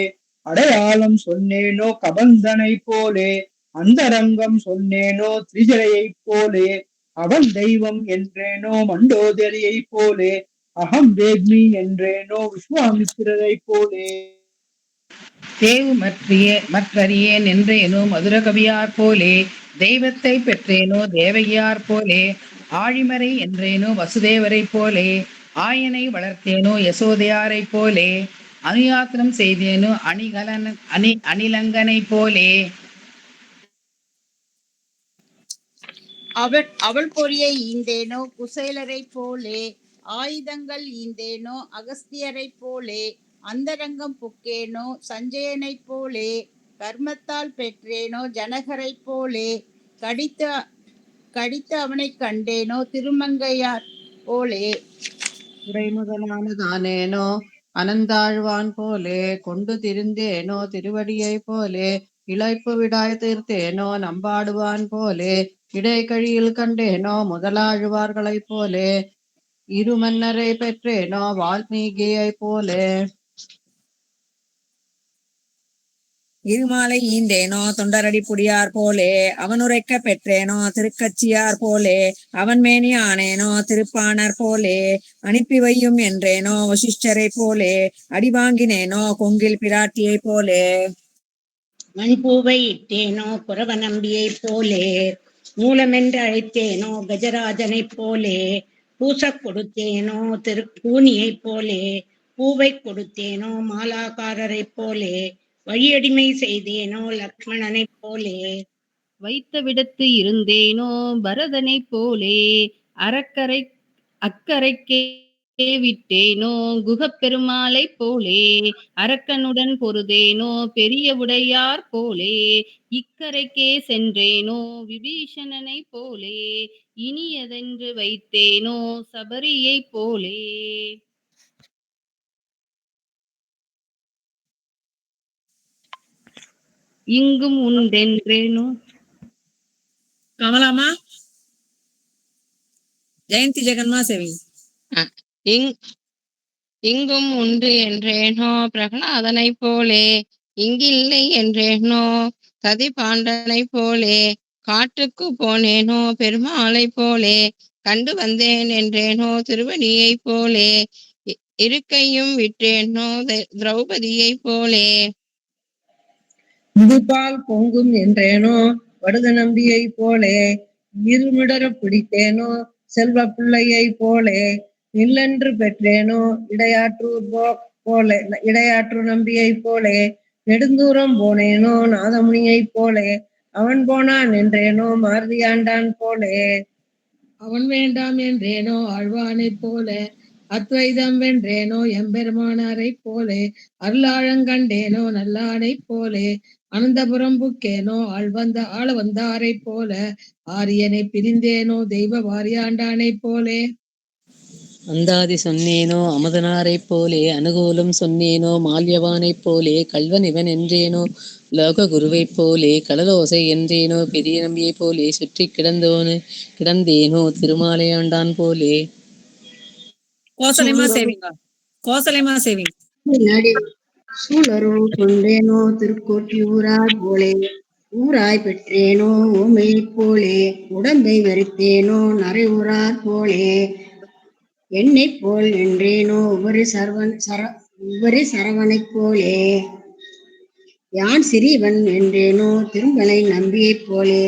அடையாளம் சொன்னேனோ கபந்தனை போலே அந்தரங்கம் சொன்னேனோ திரிஜடையைப் போலே அவன் தெய்வம் என்றேனோ மண்டோதரியைப் போலே அகம் வேத்மி என்றேனோ விஸ்வாமித்திரரைப் போலே தேவு மற்றறியேன் என்றேனோ மதுரகவியார் போலே தெய்வத்தை பெற்றேனோ தேவகியார் போலே ஆழிமறை என்றேனோ வசுதேவரை போலே ஆயனை வளர்த்தேனோ யசோதையாரை போலே அனுயாத்திரம் செய்தேனோ அணிலங்கனை போலே அவள் பொறியை ஈந்தேனோ குசேலரை போலே ஆயுதங்கள் ஈந்தேனோ அகஸ்தியரை போலே அந்தரங்கம் புக்கேனோ சஞ்சயனைப் போலே கர்மத்தால் பெற்றேனோ ஜனகரை போலே கடித்து அவனை கண்டேனோ திருமங்கையார் போலே உடைமுதலானதானேனோ அனந்தாழ்வான் போலே கொண்டு திரிந்தேனோ திருவடியை போலே இளைப்பு விடாய் தீர்த்தேனோ நம்பாடுவான் போலே இடைக்கழியில் கண்டேனோ முதலாழ்வார்களைப் போலே இருமன்னரை பெற்றேனோ வால்மீகியை போலே இருமாலை ஈந்தேனோ தொண்டரடி புடியார் போலே அவனுரைக்க பெற்றேனோ திருக்கச்சியார் போலே அவன் மேனி ஆனேனோ திருப்பாணர் போலே அனுப்பி வையும் என்றேனோ வசிஷ்டரை போலே அடிவாங்கினேனோ கொங்கில் பிராட்டியை போலே மண்பூவை இட்டேனோ குரவ நம்பியை போலே மூலமென்று அழைத்தேனோ கஜராஜனை போலே பூசக் கொடுத்தேனோ திருக்கூனியை போலே பூவை கொடுத்தேனோ மாலாக்காரரை போலே வழியடிமை செய்தேனோ லக்ஷ்மணனை போலே வைத்த விடத்து இருந்தேனோ பரதனை போலே அக்கரைக்கே விட்டேனோ குகப்பெருமாளை போலே அரக்கனுடன் பொருதேனோ பெரிய உடையார் போலே இக்கரைக்கே சென்றேனோ விபீஷணனை போலே இனியதென்று வைத்தேனோ சபரியை போலே இங்கும் உண்டென்றேனோ. கமலாமா ஜெயந்தி ஜெகன்மா செவி. இங்கும் உண்டு என்றேனோ பிரகலாதனை போலே இங்கில்லை என்றேனோ சதி பாண்டனை போலே காட்டுக்கு போனேனோ பெருமாளை போலே கண்டு வந்தேன் என்றேனோ திருவடியை போலே இருக்கையும் விட்டேனோ திரௌபதியை போலே முதுபால் பொங்கும் என்றேனோ வடுக நம்பியை போலே இருமிடர பிடித்தேனோ செல்வ பிள்ளையை போலே நில்லென்று பெற்றேனோ இடையாற்று நம்பியை போலே நெடுந்தூரம் போனேனோ நாதமுனியை போலே அவன் போனான் என்றேனோ மாருதியாண்டான் போலே அவன் வேண்டாம் என்றேனோ ஆழ்வானை போல அத்வைதம் வென்றேனோ எம்பெருமானாரை போலே அருளாழங்கண்டேனோ நல்லானை போலே அனந்தபுரம் புக்கேனோ ஆள வந்தாரை போல ஆரியனை பிரிந்தேனோ தெய்வ வாரியாண்டானை போலே அந்தாதி சொன்னேனோ அமுதனாரைப் போலே, அனுகூலம் சொன்னேனோ மால்யவானைப் போலே, கள்வன் இவன் என்றேனோ லோக குருவைப் போலே, கடலோசை என்றேனோ பெரிய நம்பியைப் போலே, சுற்றி கிடந்தேனோ திருமாலையாண்டான் போலே. கோசலைமா சேவிங்க. கோசலைமா சேவிங்க. சூழருள் கொண்டேனோ திருக்கோட்டியூரார் போலே, ஊராய் பெற்றேனோ ஊமையைப் போலே, உடம்பை வெறுத்தேனோ நரை ஊரார் போலே, என்னைப் போல் என்றேனோ உபரி சரவணைப் போலே, யான் சிறியவன் என்றேனோ திருமலை நம்பியைப் போலே,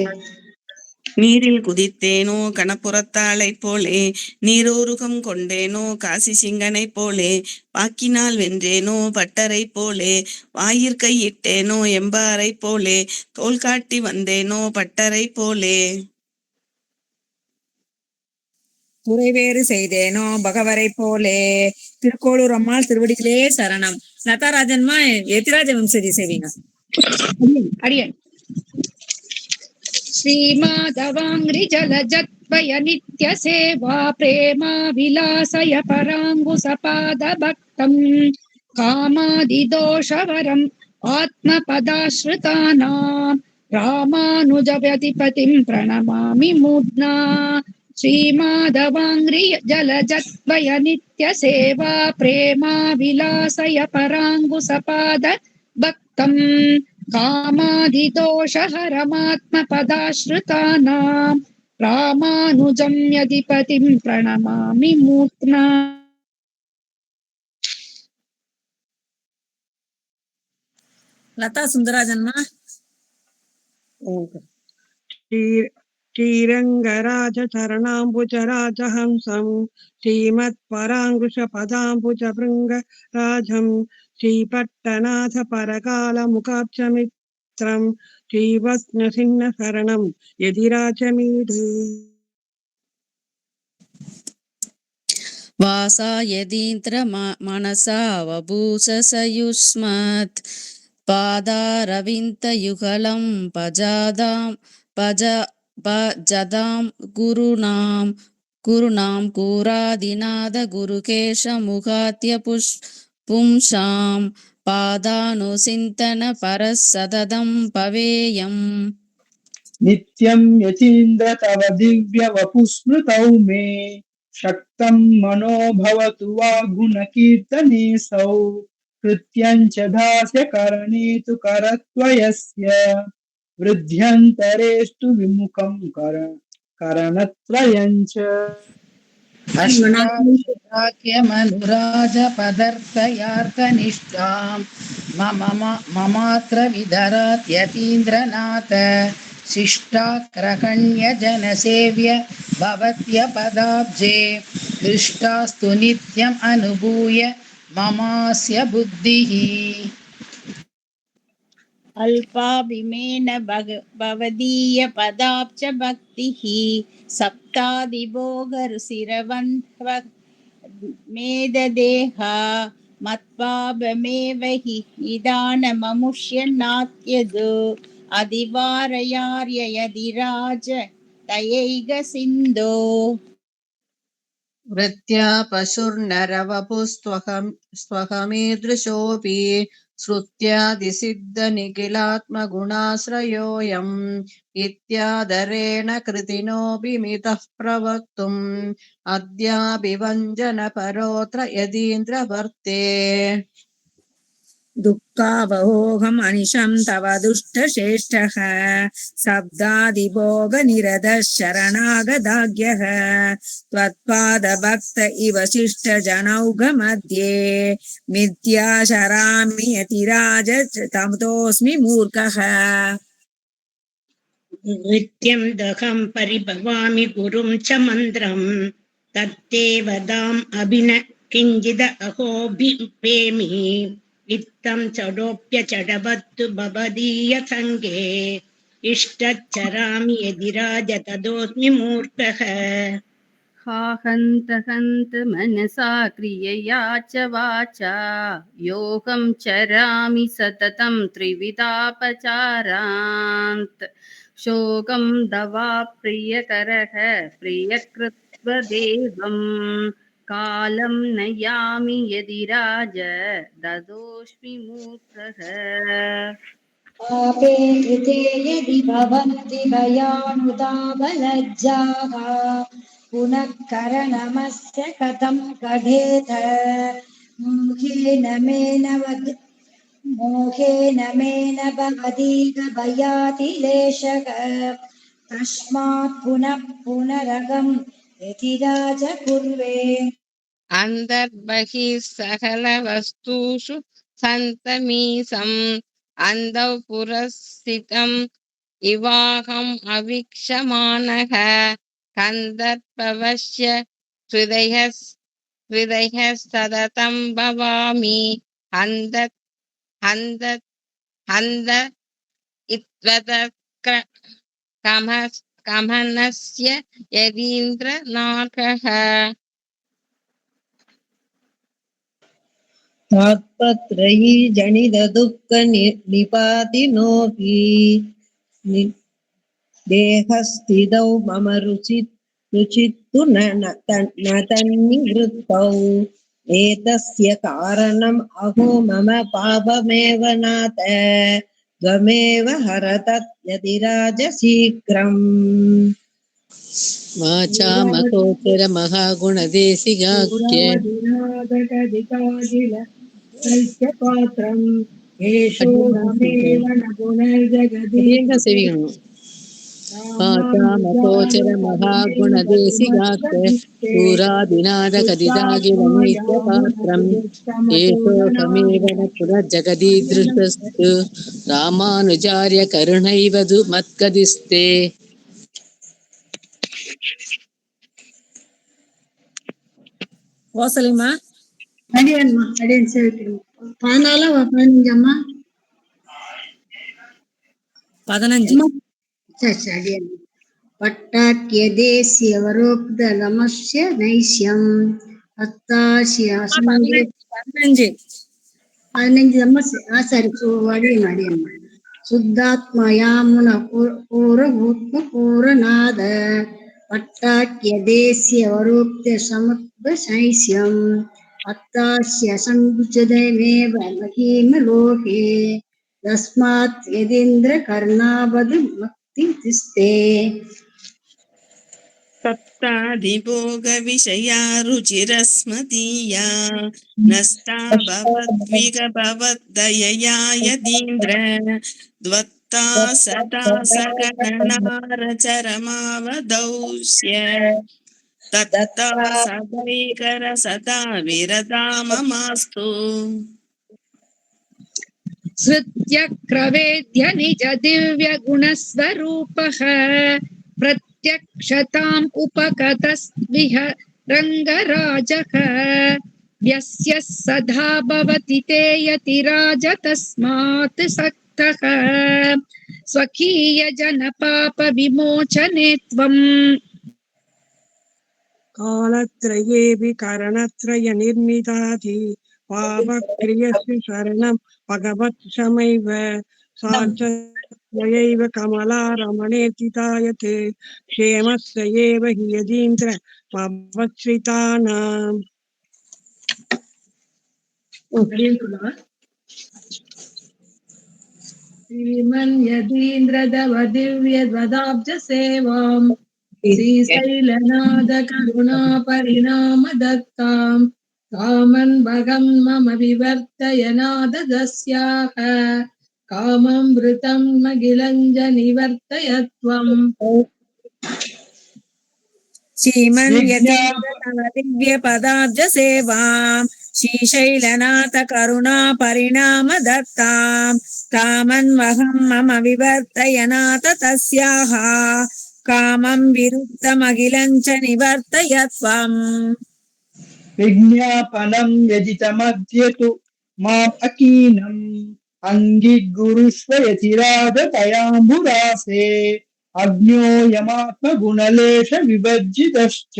நீரில் குதித்தேனோ கணப்புறத்தாளைப் போலே, நீரோருகம் கொண்டேனோ காசி சிங்கனைப் போலே, வாக்கினால் வென்றேனோ பட்டரைப் போலே, வாயிற்கையிட்டேனோ எம்பாரைப் போலே, தோள் காட்டி வந்தேனோ பட்டரைப் போலே. துறைவேறு செய்தேனோ பகவரை போலே. திருக்கோளூர் அம்மாள் திருவடிகளே சரணம். லதாராஜன்மா எத்திராஜ வம்சதி சேவிங்க. அடியன் श्रीमाधवाङ्घ्रि जलजत्वय नित्य सेवा प्रेमा विलासय पराङ्गुसपादभक्तम् कामादिदोषवरम् आत्मपदाश्रितानाम् रामानुजव्यतिपतिम् प्रणमामि मूर्ध्ना श्रीमाधवाङ्घ्रि जलजत्वय नित्य सेवा प्रेमा विलासय पराङ्गुसपादभक्तम् कामादिदोषहरमात्मपदाश्रितानाम् रामानुजं यदिपतिं प्रणमामि मूर्ध्ना. லதா சுந்தராஜன்மா. ஸ்ரீரங்கராஜ சரணாம்புஜராஜஹம்சம் ஸ்ரீமத்பராங்குஷ பதாம்புஜ பிருங்க ராஜம் ஸ்ரீபட்டநாத பரகால முகாப்சமித்ரம் ஸ்ரீவத்ன சின்ன சரணம் எதிராஜமீடு. வாசாயதீந்திர மனசா வபூசசயுஷ்மத் பாதாரவிந்தயுகலம் பஜதாம் குருநாம் கூராதிநாத குருகேஷமுகாத்ய பும்சாம் பாதானுசிந்தன பரசததம் பவேயம். नित्यं यतीन्द्र तव दिव्य वपुस्मृतौ मे, शक्तं मनो भवतु वा गुणकीर्तनेऽसौ, कृत्यं च दास्य करणे तु करत्वयस्य, वृद्ध्यन्तरेषु विमुखं करणत्रयं च. अष्टाख्यमनुराज पदर्थयार्थनिष्ठां ममात्र विधरात् यतीन्द्रनाथ, शिष्टाक्रकण्य जनसेव्य भवत्य पदाब्जे, दृष्टास्तु नित्यम् अनुभूय ममास्य बुद्धिः. अल्पाभिमेन भवदीय पदाब्ज भक्तिः सप्तादिभोगरुसिरवन्त्व मेददेहा मत्पापमेव हि निदानममुष्यन्नात्यदु अधिवारयार्य यदिराज तयैग सिन्धो. वृत्त्या पशुर्नरवपुस्त्वहमीदृशोऽपि श्रुत्यादिसिद्धनिखिलात्मगुणाश्रयोऽयम् इत्यादरेण कृतिनोऽपि मितः प्रवक्तुम् अद्याभिवञ्जनपरोऽत्र यदीन्द्रवर्ते. दुःखावहोहम् अनिशं तव दुष्टश्रेष्ठः शब्दादिभोगनिरतः शरणागदाग्यः त्वत्पादभक्त इव शिष्टजनौघमध्ये मिथ्याचरामि यतिराज तमतोऽस्मि मूर्खः. नित्यं दहं परिभवामि गुरुं च मन्त्रं तत्ते वदाम् अभिन किञ्चिद अहोभिपेमि इत्थं चडोप्यचडवत्तु भवदीय सङ्गे इष्टच्चरामि यदिराज तदोऽस्मि मूर्खः. हन्त मनसा क्रियया च वाचा योगं चरामि सततं त्रिविधापचारान्त शोकं दवा प्रियकरः प्रियकृत्वदेवं कालं नयामि यदि राज ददोऽस्मि मूर्खः पापे कृते यदि भवन्ति भयानुदावलज्जाः पुनः करणमस्य कथं कढेत मोहेन मे न भवदीह भयातिलेशः तस्मात् पुनः पुनरगं यतिराज कुर्वे अन्तर्बहिः सकलवस्तुषु सन्तमीसम् अन्तः पुरस्थितम् इवाहम् अवीक्षमाणः कन्दर्पवश्य हृदयः सततं भवामि हन्द हन्द हन्द कमनस्य यदीन्द्रनाथः तात्पत्रयी जनितदुःखनिपातिनोऽपि देहस्थितौ मम रुचित्तु न तन्निवृत्तौ एतस्य कारणम् अहो मम पापमेव नाथ त्वमेव हर तत् यतिराज शीघ्रम् वाचामतोत्तर महागुणदेशिकाख्ये पूरादिनादकदिकाजिल सैत्यपात्रम् अडियंगा एषोऽहमेव न पुनर्जगदीश्वरो सेविकணும் वाचामतोचर महागुणदेशिकाख्ये रामानुजानुग्रहवित्ते पूरादिनाद कदिदागिरमीत्यपात्रम् एषोऽहमेव न पुनर्जगदीदृशस्तु रामानुजार्य करुणैवधु मत्कदिस्ते கோசலிமா அடியன்மா அடியன் சேவிக்கிறோம் 14 15 15 சரி சரி அடியன் पट्टाक्यदेस्यवरोक्तगमस्य नैष्यम् अत्तास्यासङ्गे 15 சரி அடியன் शुद्धात्मयामुनपूरभूत्मपूरनाद पट्टाक्यदेस्यवरोक्तसमुद्भशैष्यम् अत्तास्य सङ्कुचितमेव महीमलोके तस्मात् यदीन्द्रकर्णावधु मक्तिस्ते सप्ताधिभोगविषया रुचिरस्मदीया नष्टा भवद्विगभवद्दयया यदीन्द्र द्वत्ता सदा सकगणारचरमावदौष्य दत्ता सदैकर सदा विरदा ममास्तु श्रुत्यक्रवेद्य निज दिव्य गुणस्वरूपः प्रत्यक्षताम् उपगतस्विह रङ्गराजः व्यस्य सदा भवति ते यतिराज तस्मात् सक्तः स्वकीय जनपाप विमोचने त्वम् कालत्रयेऽपि करणत्रय निर्मिताति पापक्रियस्य शरणं भगवत्समैव साक्षयैव कमला रमणेतितायते क्षेमस्य एव हि यदीन्द्र भवत्श्रितानाम् श्रीमन् यदीन्द्रदव दिव्यद्वदाब्ज सेवाम् श्रीशैलनाद करुणापरिणाम दत्ताम् कामन् भगं मम विवर्तय नाददस्याः कामं वृतं मगिलञ्जनिवर्तय त्वम् श्रीमन्यतीन्द्र दिव्य पदाब्ज सेवाम् श्रीशैलनाथ करुणा परिणाम दत्ताम् कामन्वहं मम विवर्तय नाथ तस्याः कामं विरुद्धमखिलं च निवर्तय त्वम् विज्ञापनं यजितमद्यतु माम् अकीनम् अङ्गीकुरुष्व यतिराजतयाम्बुरासे अज्ञोऽयमात्मगुणलेश विवर्जितश्च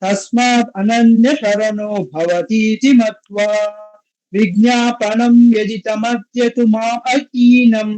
तस्मात् अनन्यशरणो भवतीति मत्वा विज्ञापनं यजितमद्यतु माम् अकीनम्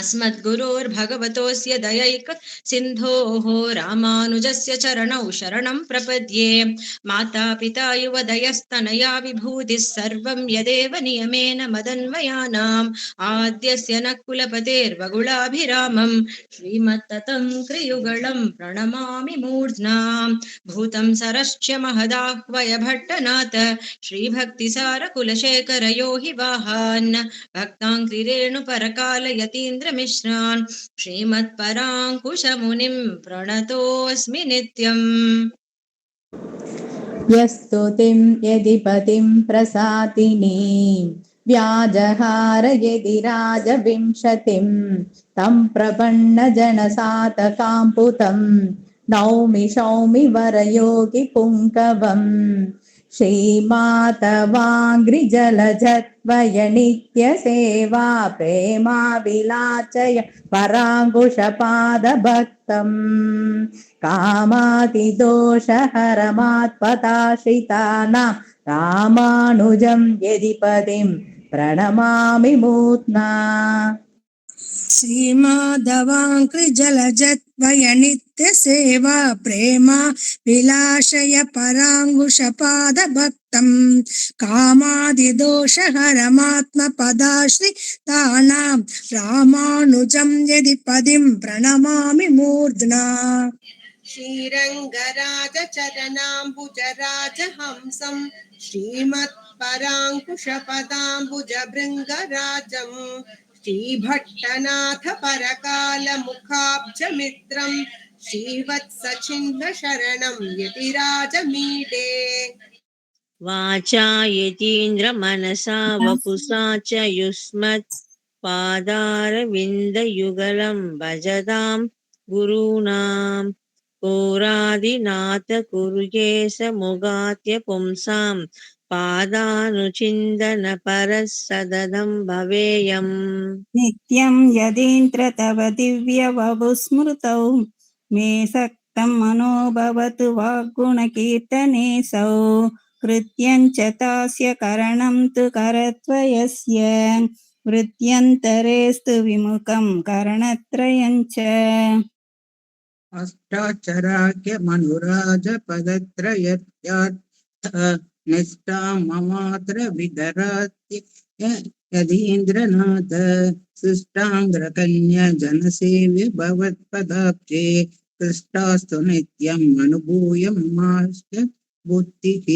अस्मद्गुरोर्भगवतोऽस्य दयैक सिन्धोः रामानुजस्य चरणौ शरणं प्रपद्ये माता पिता युवदयस्तनया विभूतिः सर्वं यदेव नियमेन मदन्वयानाम् आद्यस्य नः कुलपतेर्वगुलाभिरामं श्रीमत्ततं कृयुगलं प्रणमामि मूर्ध्ना भूतं सरश्च महदाह्वय भट्टनाथ श्रीभक्तिसारकुलशेखर यो हि वाहान् भक्ताङ्घ्रिरेणुपरकालयतीन्द्रमिश्रान् श्रीमत्पराङ्कुशमुनिं प्रणतोऽस्मि नित्यम् यस्तुतिं यदि पतिं प्रसातिनी व्याजहार यदि राजविंशतिं तं प्रपन्नजनसातकाम्पुतं नौमि सौमि वरयोगिपुङ्गवम् श्रीमातवाङ्घ्रिजलजत्वयनित्यसेवा प्रेमा विलाचय पराङ्कुशपादभक्तम् कामातिदोषहरमात्पदाश्रितानां रामानुजं यदि पदिं प्रणमामि मूर्ध्ना श्रीमाधवाङ्घ्रिजलजत्वयनित्यसेवा प्रेमा विलासय पराङ्कुशपादभक्तं कामादिदोषहरमात्मपदाश्रितानां रामानुजं यदि पदिं प्रणमामि मूर्ध्ना श्रीरङ्गराजचरणाम्बुजराजहंसं श्रीमत्पराङ्कुशपदाम्बुजभृङ्गराजम् श्रीभट्टनाथ परकालमुखाब्जमित्रं श्रीवत्सचिह्नशरणं यतिराजमीडे वाचा यतीन्द्रमनसा वपुषा च युष्मत् पादारविन्दयुगलं भजतां गुरूणां कोरादिनाथ कुरुकेश मुगात्य पुंसां पादानुचिन्दन परः सददं भवेयम् नित्यं यदीन्द्र तव दिव्यवभुस्मृतौ मे सक्तं मनो भवतु वाग्गुणकीर्तनेऽसौ कृत्यं च तास्य करणं तु करत्वयस्य वृत्यन्तरेस्तु विमुखं करणत्रयं च अष्टाचराख्य मनुराज पदत्रयत्यार्थ निष्ठां ममात्र विदरात्य यदीन्द्रनाथ सृष्टाङ्ग्रकन्या जनसेव्य भवत्पदाब्जे कृष्टास्तु नित्यम् अनुभूय ममाश्च बुद्धिः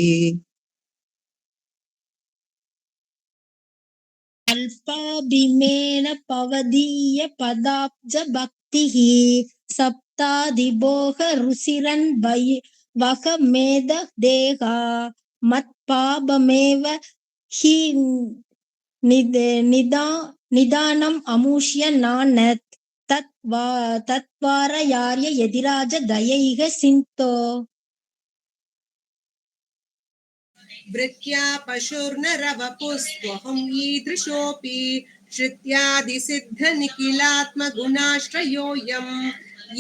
अल्पाभिमेन पवदीय पदाब्ज भक्तिः सप्तादिभोग रुचिरन् वह मेद देहा मत्पापमेव हि निदानम् अमुष्य नानत् तत्वारयार्य यदिराज दयैः सिन्तो वृत्या पशुर्नरवपुस्त्वहं ईदृशोऽपि श्रुत्यादिसिद्धनिखिलात्मगुणाश्रयोऽयम्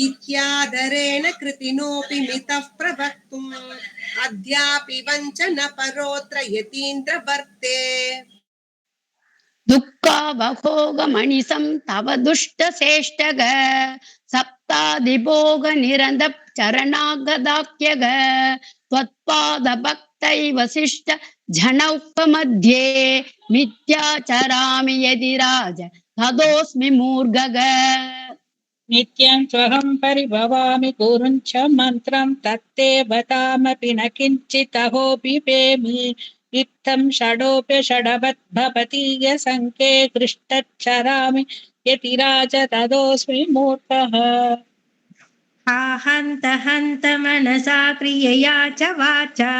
इत्यादरेण कृतिनोऽपि मितः प्रवक्तुम् अद्यापि वञ्चनपरोऽत्र यतीन्द्रवर्ते दुःखावभोगमणिसं तव दुष्टचेष्टग सप्तादिभोगनिरन्धः चरणागदाख्यग त्वत्पादभक्तैव शिष्ट झनौपमध्ये मिथ्याचरामि यदि राज तदोऽस्मि मूर्गग नित्यं स्वहं परिभवामि गुरुञ्च मन्त्रं तत्ते बतामपि न किञ्चिदहोऽपि पेमि इत्थं षडोप्यषडवत् भवति यशङ्के कृष्टच्छरामि यतिराज तदोऽस्मि मूर्खः हा हन्त हन्त मनसा क्रियया च वाचा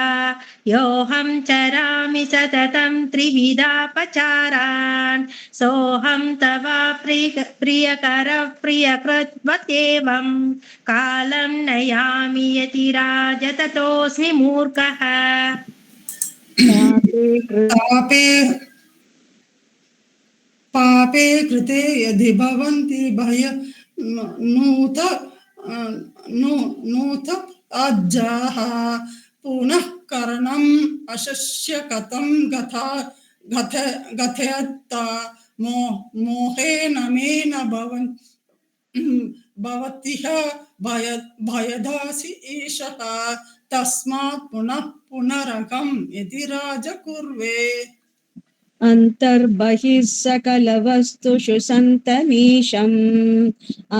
योऽहं चरामि सततं त्रिविधापचारान् सोऽहं तव प्रियकर प्रियकृत्वत्येवं कालं नयामि यतिराज ततोऽस्मि मूर्खः पापे कृते यदि भवन्ति भय नूत नूत अज्जाः पुनः करणम् अशस्य कथं गथयत्ता मोहेन मेन भवत्यः भयदासि एषः तस्मात् पुनः पुनरहं यदि राज कुर्वे अन्तर्बहिः सकलवस्तुषु सन्तमीशम्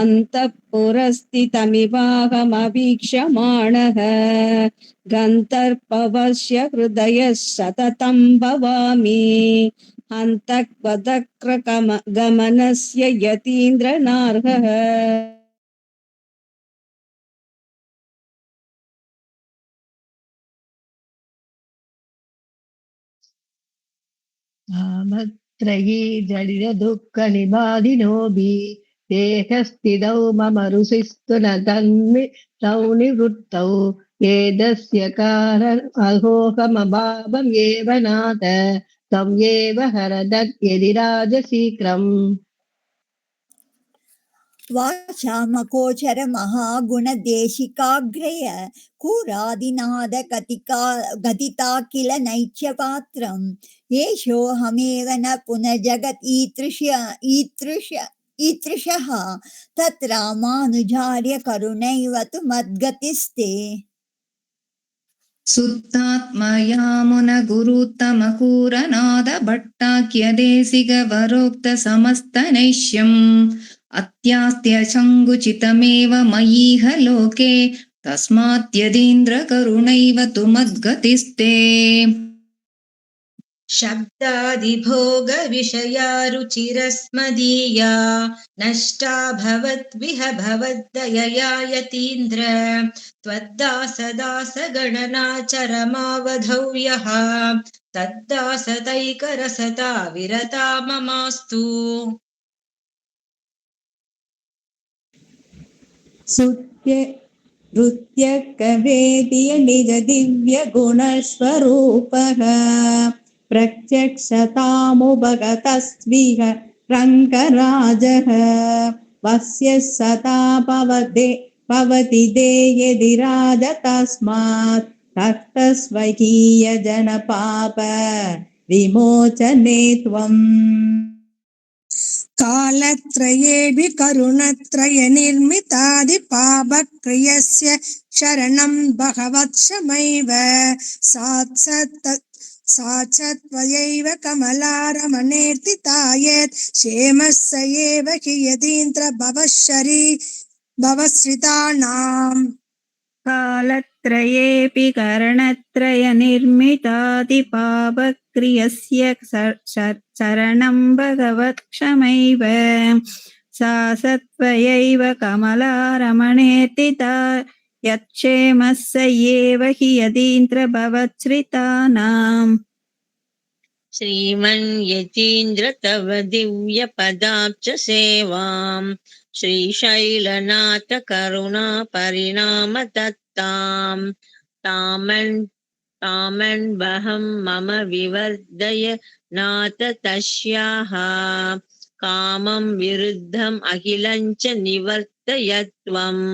अन्तःपुरस्थितमिवाहमवीक्षमाणः गन्धर्पवस्य हृदयः सततं भवामि गमनस्य यतीन्द्रनार्हः कामत्रयी जडितदुःखनिबाधिनोऽपि देहस्थितौ मम रुषिस्तु न तौ निवृत्तौ वेदस्य कारणमहोहमभावमेव नाथ त्वं एव हरदत् यदि राजशीघ्रम् वाचामकोचर महागुणदेशिकाग्रय कूरादिनाद गतिता किल नैत्यपात्रम् येषोऽहमेव न पुनर्जगत् ईदृशः तत्रामानुजार्य करुणैव तु मद्गतिस्ते सुत्तात्मयामुन गुरुत्तमकूरनाद भट्टाख्यदेशिगवरोक्त समस्तनैष्यम् अत्यास्त्य शङ्कुचितमेव मयीह लोके तस्मात्यदीन्द्रकरुणैव तु मद्गतिस्ते शब्दादिभोगविषया रुचिरस्मदीया नष्टा भवद्विह भवद्दयया यतीन्द्र त्वद्दासदासगणनाचरमावधौ यः तद्दासतैकरसता विरता ममास्तु नृत्यकवेदिय निज दिव्य गुणस्वरूपः प्रत्यक्षतामुपगतस्विह रङ्गराजः वस्य सदा भवति देयदि राज तस्मात् तत्तस्वकीय जनपाप विमोचने त्वम् कालत्रयेऽपि करुणत्रय निर्मितादिपापक्रियस्य शरणं भगवत्शमैव सा च त्वयैव कमलारमणेऽर्तितायेत् क्षेमस्य एव हि यतीन्द्र भवश्रितानाम् कालत्रयेऽपि करणत्रय निर्मितादिपापक्रियस्य शरणं भगवत्क्षमैव सा सत्त्वयैव कमलारमणेतिता यत्क्षेमस्य एव हि यतीन्द्र भवच्छ्रितानाम् श्रीमन्यतीन्द्र तव दिव्यपदाब्ज सेवां श्रीशैलनाथ करुणा परिणाम दत्तां तामन्वहं मम विवर्धय नाथ तस्याः कामं विरुद्धम् अखिलं च निवर्तय त्वम्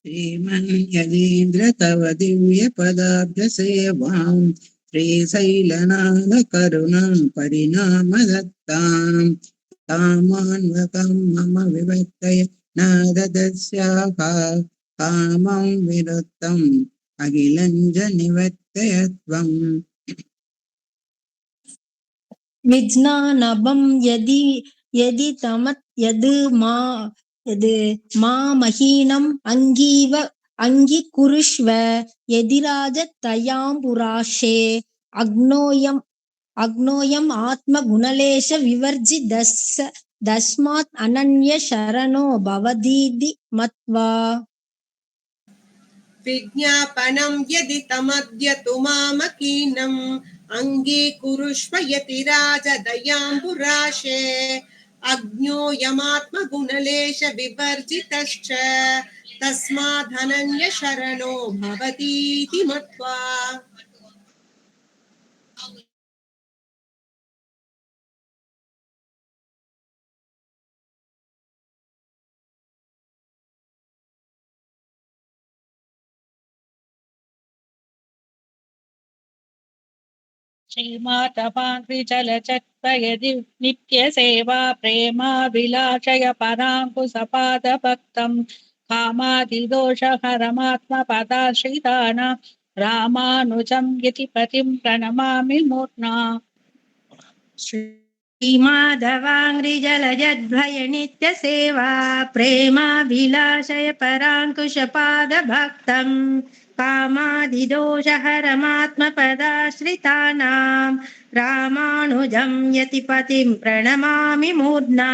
श्रीमन्यदीन्द्र तव दिव्यपदाब्जसेवां श्रीशैलनाथ करुणा परिणामदत्तां कामान्वकं मम विवर्तय नाददस्याः कामं विरुद्धम् अखिलं च निवर्तय त्वम् विज्ञानभं यदि मामहीनम् अङ्गीकुरुष्व यदिराज तयाम्बुराशे अग्नोऽयम् आत्मगुणलेश विवर्जितस्मात् अनन्य शरणो भवदीति मत्वा विज्ञापनं यदि तमद्य तु मामकीनम् अङ्गीकुरुष्व यतिराज दयाम्बुराशे अज्ञोऽयमात्मगुणलेश विवर्जितश्च तस्मादनन्य शरणो भवतीति मत्वा श्रीमातपान्त्रिचलचत्वयदि नित्यसेवा प्रेमाभिलाषय पराङ्कुशपादभक्तम् कामादिदोषहरमात्मपदाश्रितानां रामानुजं यतिपतिं प्रणमामि मूर्ध्ना श्रीमाधवाङ्घ्रिजलजद्वय नित्यसेवा प्रेमाभिलाषय पराङ्कुशपादभक्तम् कामादिदोषहरमात्मपदाश्रितानां रामानुजं यतिपतिं प्रणमामि मूर्ध्ना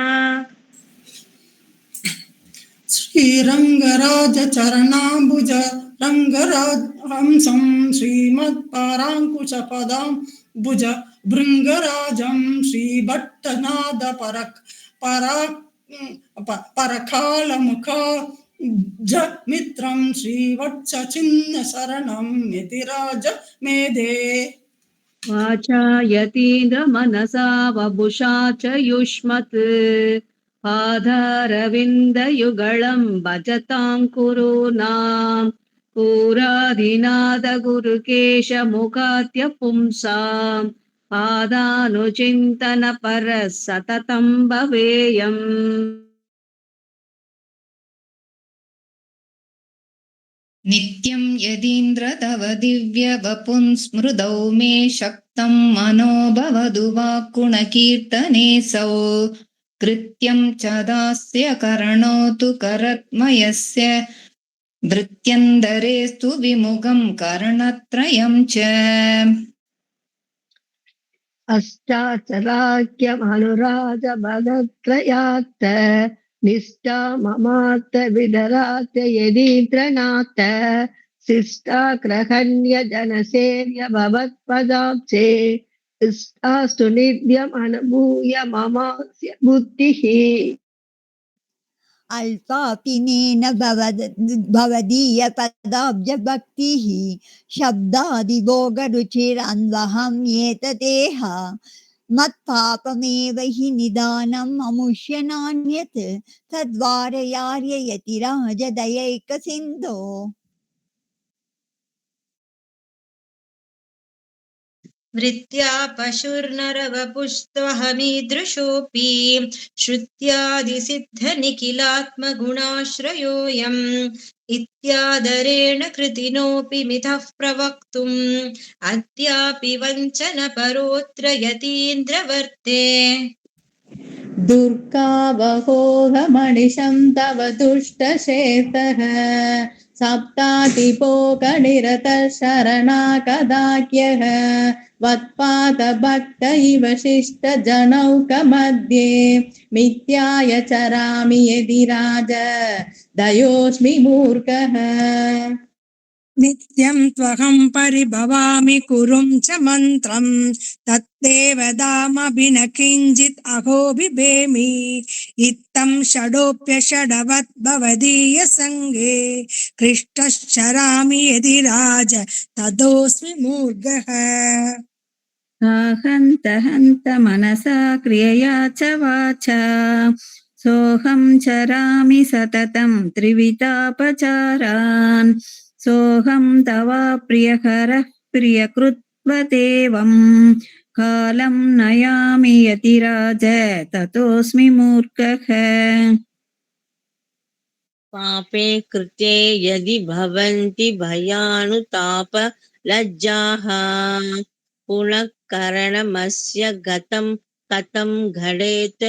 श्रीरङ्गराज चरणाम्बुज रङ्गराज हंसं श्रीमत्पराङ्कुशपदां भुज भृङ्गराजं श्रीभट्टनाद परकालमुख ज मित्रं श्रीवत्सचिह्न शरणं यतिराज मेधे वाचा यतीन्द्रमनसा वपुषा च युष्मत् पादारविन्दयुगलं भजतां कुरूणां पुरादिनादगुरुकेशमुखाद्य पुंसां पादानुचिन्तनपरः सततं भवेयम् नित्यं यदीन्द्र तव दिव्यवपुन्स्मृतौ मे शक्तं मनो भवतु वाक्कुणकीर्तनेऽसौ कृत्यं च दास्य करणोतु करत्मयस्य धृत्यन्तरेस्तु विमुखं करणत्रयं च अष्टाचराख्यमनुराजभगत्रयात् निष्ठा ममार्थ विदरात् यदीन्द्रनाथ शिष्टाग्रहण्य जनसेव्य भवत्पदाब्जे इष्टास्तु नित्यमनुभूय ममास्य बुद्धिः अल्पापिनेन भवदीय पदाब्ज भक्तिः शब्दादिभोगरुचिरन्वहं एतदेह मत्पापमेव हि निदानम् अमुष्य नान्यत् तद्वारयार्य यतिराजदयैकसिन्धो वृत्त्या पशुर्नरवपुस्त्वहमीदृशोऽपि श्रुत्यादिसिद्धनिखिलात्मगुणाश्रयोऽयम् इत्यादरेण कृतिनोऽपि मिथः प्रवक्तुम् अद्यापि वञ्चनपरोऽत्र यतीन्द्रवर्ते दुर्गावहोहमनिशं तव दुष्टशेतः सप्तातिपोकनिरतः शरणाकदाख्यः वत्पादभक्त इव शिष्टजनौकमध्ये मिथ्याय चरामि यदिराज दयोऽस्मि मूर्खः नित्यं त्वहं परिभवामि कुरुं च मन्त्रं तत्ते वदामपि न किञ्चित् अहो बिभेमि इत्थं षडोप्यषडवत् भवदीयसङ्गे कृष्टश्चरामि यदि राज तदोऽस्मि मूर्खः हन्त हन्त मनसा क्रियया च वाचा सोऽहं चरामि सततं त्रिविधापचारान् सोऽहं तव प्रियकरः प्रियकृत्वतेवं कालं नयामि यतिराज ततोऽस्मि मूर्खः पापे कृते यदि भवन्ति भयानुताप लज्जाः पुनः करणमस्य गतं कथं घटेत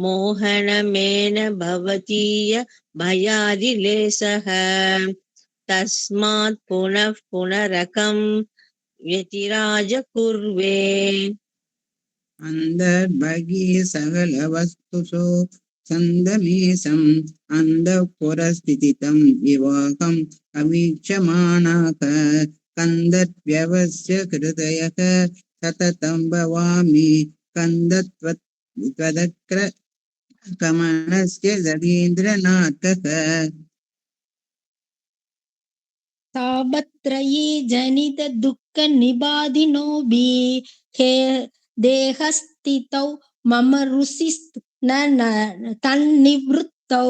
मोहनमेन भवतीय भयादिलेशः तस्मात् पुनः पुनरकं व्यतिराज कुर्वे अन्तर्बहि सकलवस्तुषु सन्दमेशम् अन्तःपुरस्थितं विवाहम् अवीक्षमाणाः कन्दर्व्यवस्य हृदयः सततं भवामि कन्दत्वदक्रमणस्य यतीन्द्रनाथः तापत्रयी जनित दुःख निबाधिनोऽपि हे देहस्थितौ मम रुचिस्त न तन्निवृत्तौ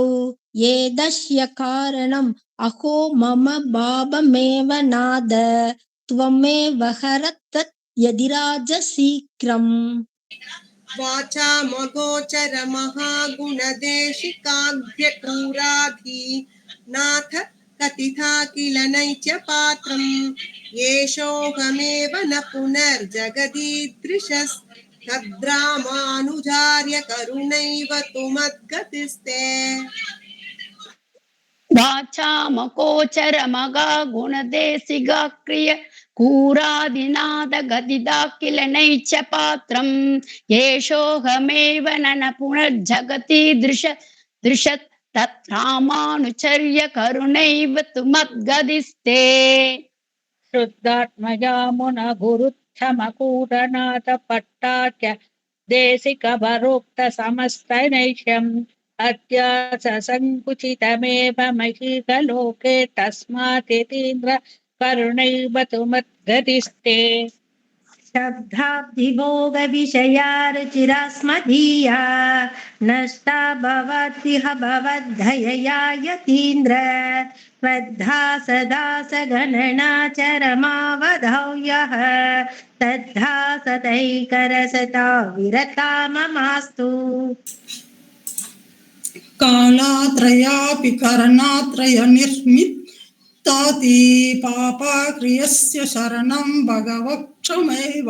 येदस्य कारणम् अहो मम भावमेव नाद त्वमेव हर तत् यदिराज शीघ्रम् वाचा मगोचर महागुणदेशिकाग्र्यक्रूराधी नाथ कथिता किल नैच पात्रम् येषोऽहमेव न पुनर्जगदीदृशस् तद्रामानुजार्य करुणैव तु मद्गतिस्ते वाचामकोचर मगा गुणदेशिगाक्रिय कूरादिनाद गदिदा किल नैच पात्रम् येषोऽहमेव न पुनर्जगति दृशत् तत्रामानुचर्य करुणैव तु मद्गदिस्ते शुद्धात्मया मुन गुरुत्थमकूटनाथ पट्टाख्य देशिकभरोक्त समस्तनैष्यम् अत्यास संकुचितमेव महिकलोके तस्मात् यतीन्द्र करुणैव तु मद्गतिस्ते शब्दाब्धिभोग विषयार्चिरास्मदीया नष्टा भवतिह भवद्धयया यतीन्द्र श्रद्धा सदा सगणनाचरमावधौयः तद्धा सदैकरसता विरता ममास्तु कालात्रयापि करणात्रय निर्मिताति पापाक्रियस्य शरणं भगवक्षमेव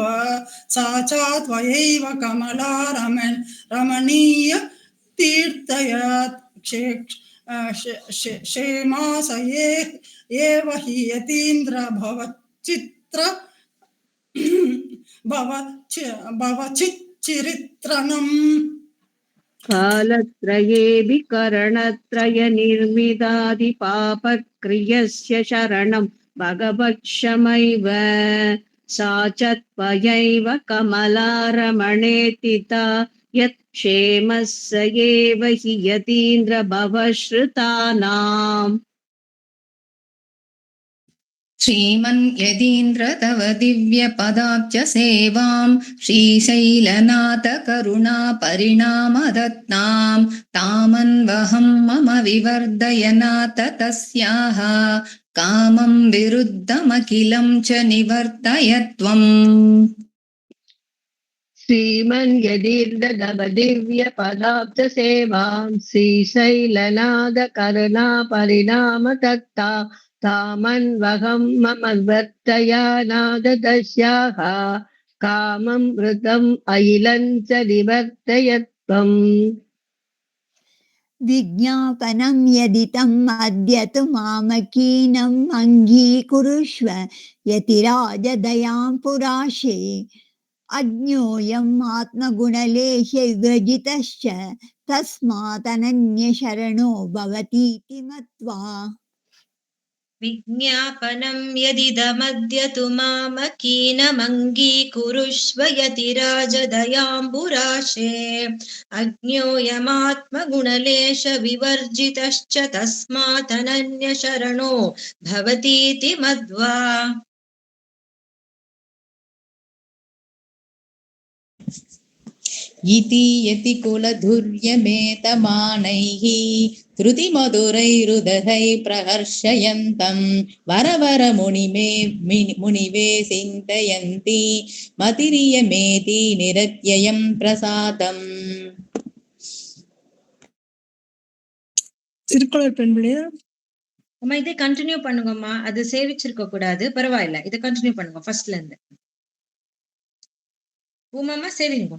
सा च त्वयैव कमला रमणीय तीर्थयात् क्षेमासये एव हि यतीन्द्र भवचिच्चिरित्रणम् कालत्रयेऽपि करणत्रय निर्मितादिपापक्रियस्य शरणं भगवक्षमैव सा च त्वयैव कमला रमणेतिता यत्क्षेमस्य एव हि यतीन्द्र भवश्रुतानाम् श्रीमन् यदीन्द्र तव दिव्यपदाब्ज सेवां श्रीशैलनाथ करुणा परिणामदत्तां तामन्वहं मम विवर्धय नाथ तस्याः कामं विरुद्धमखिलं च निवर्तय त्वम् श्रीमन् यदीर्दव दिव्य पदाब्ज सेवां श्रीशैलनाद करुणा परिणाम दत्ता तामन्वहं मम वर्तया नाद दस्याः कामं वृतं अहिलं च निवर्तय त्वम् विज्ञापनं यदि तम् अद्य तु मामकीनम् अङ्गीकुरुष्व यतिराजदयां पुराशे अज्ञोऽयम् आत्मगुणलेशविवर्जितश्च तस्मादनन्यशरणो भवतीति मत्वा विज्ञापनं यदिदमद्य तु मामकीनमङ्गीकुरुष्व यतिराजदयाम्बुराशे अज्ञोऽयमात्मगुणलेशविवर्जितश्च तस्मादनन्यशरणो भवतीति मध्वा इति यति कुलधुर्यमेतमानैः श्रुतिमधुरैरुदधै प्रहर्षयन्तं मुनिवे चिन्तयन्ति मतिरियमेति निरत्ययं प्रसादम् திருக்குறள் பெண்பிள்ளையா அம்மா இதை கண்டினியூ பண்ணுங்கம்மா. அது சேவிச்சிருக்க கூடாது, பரவாயில்ல. இதை கண்டினியூ பண்ணுங்க ஃபர்ஸ்ட்ல இருந்து. பூமாமா சேவிங்க.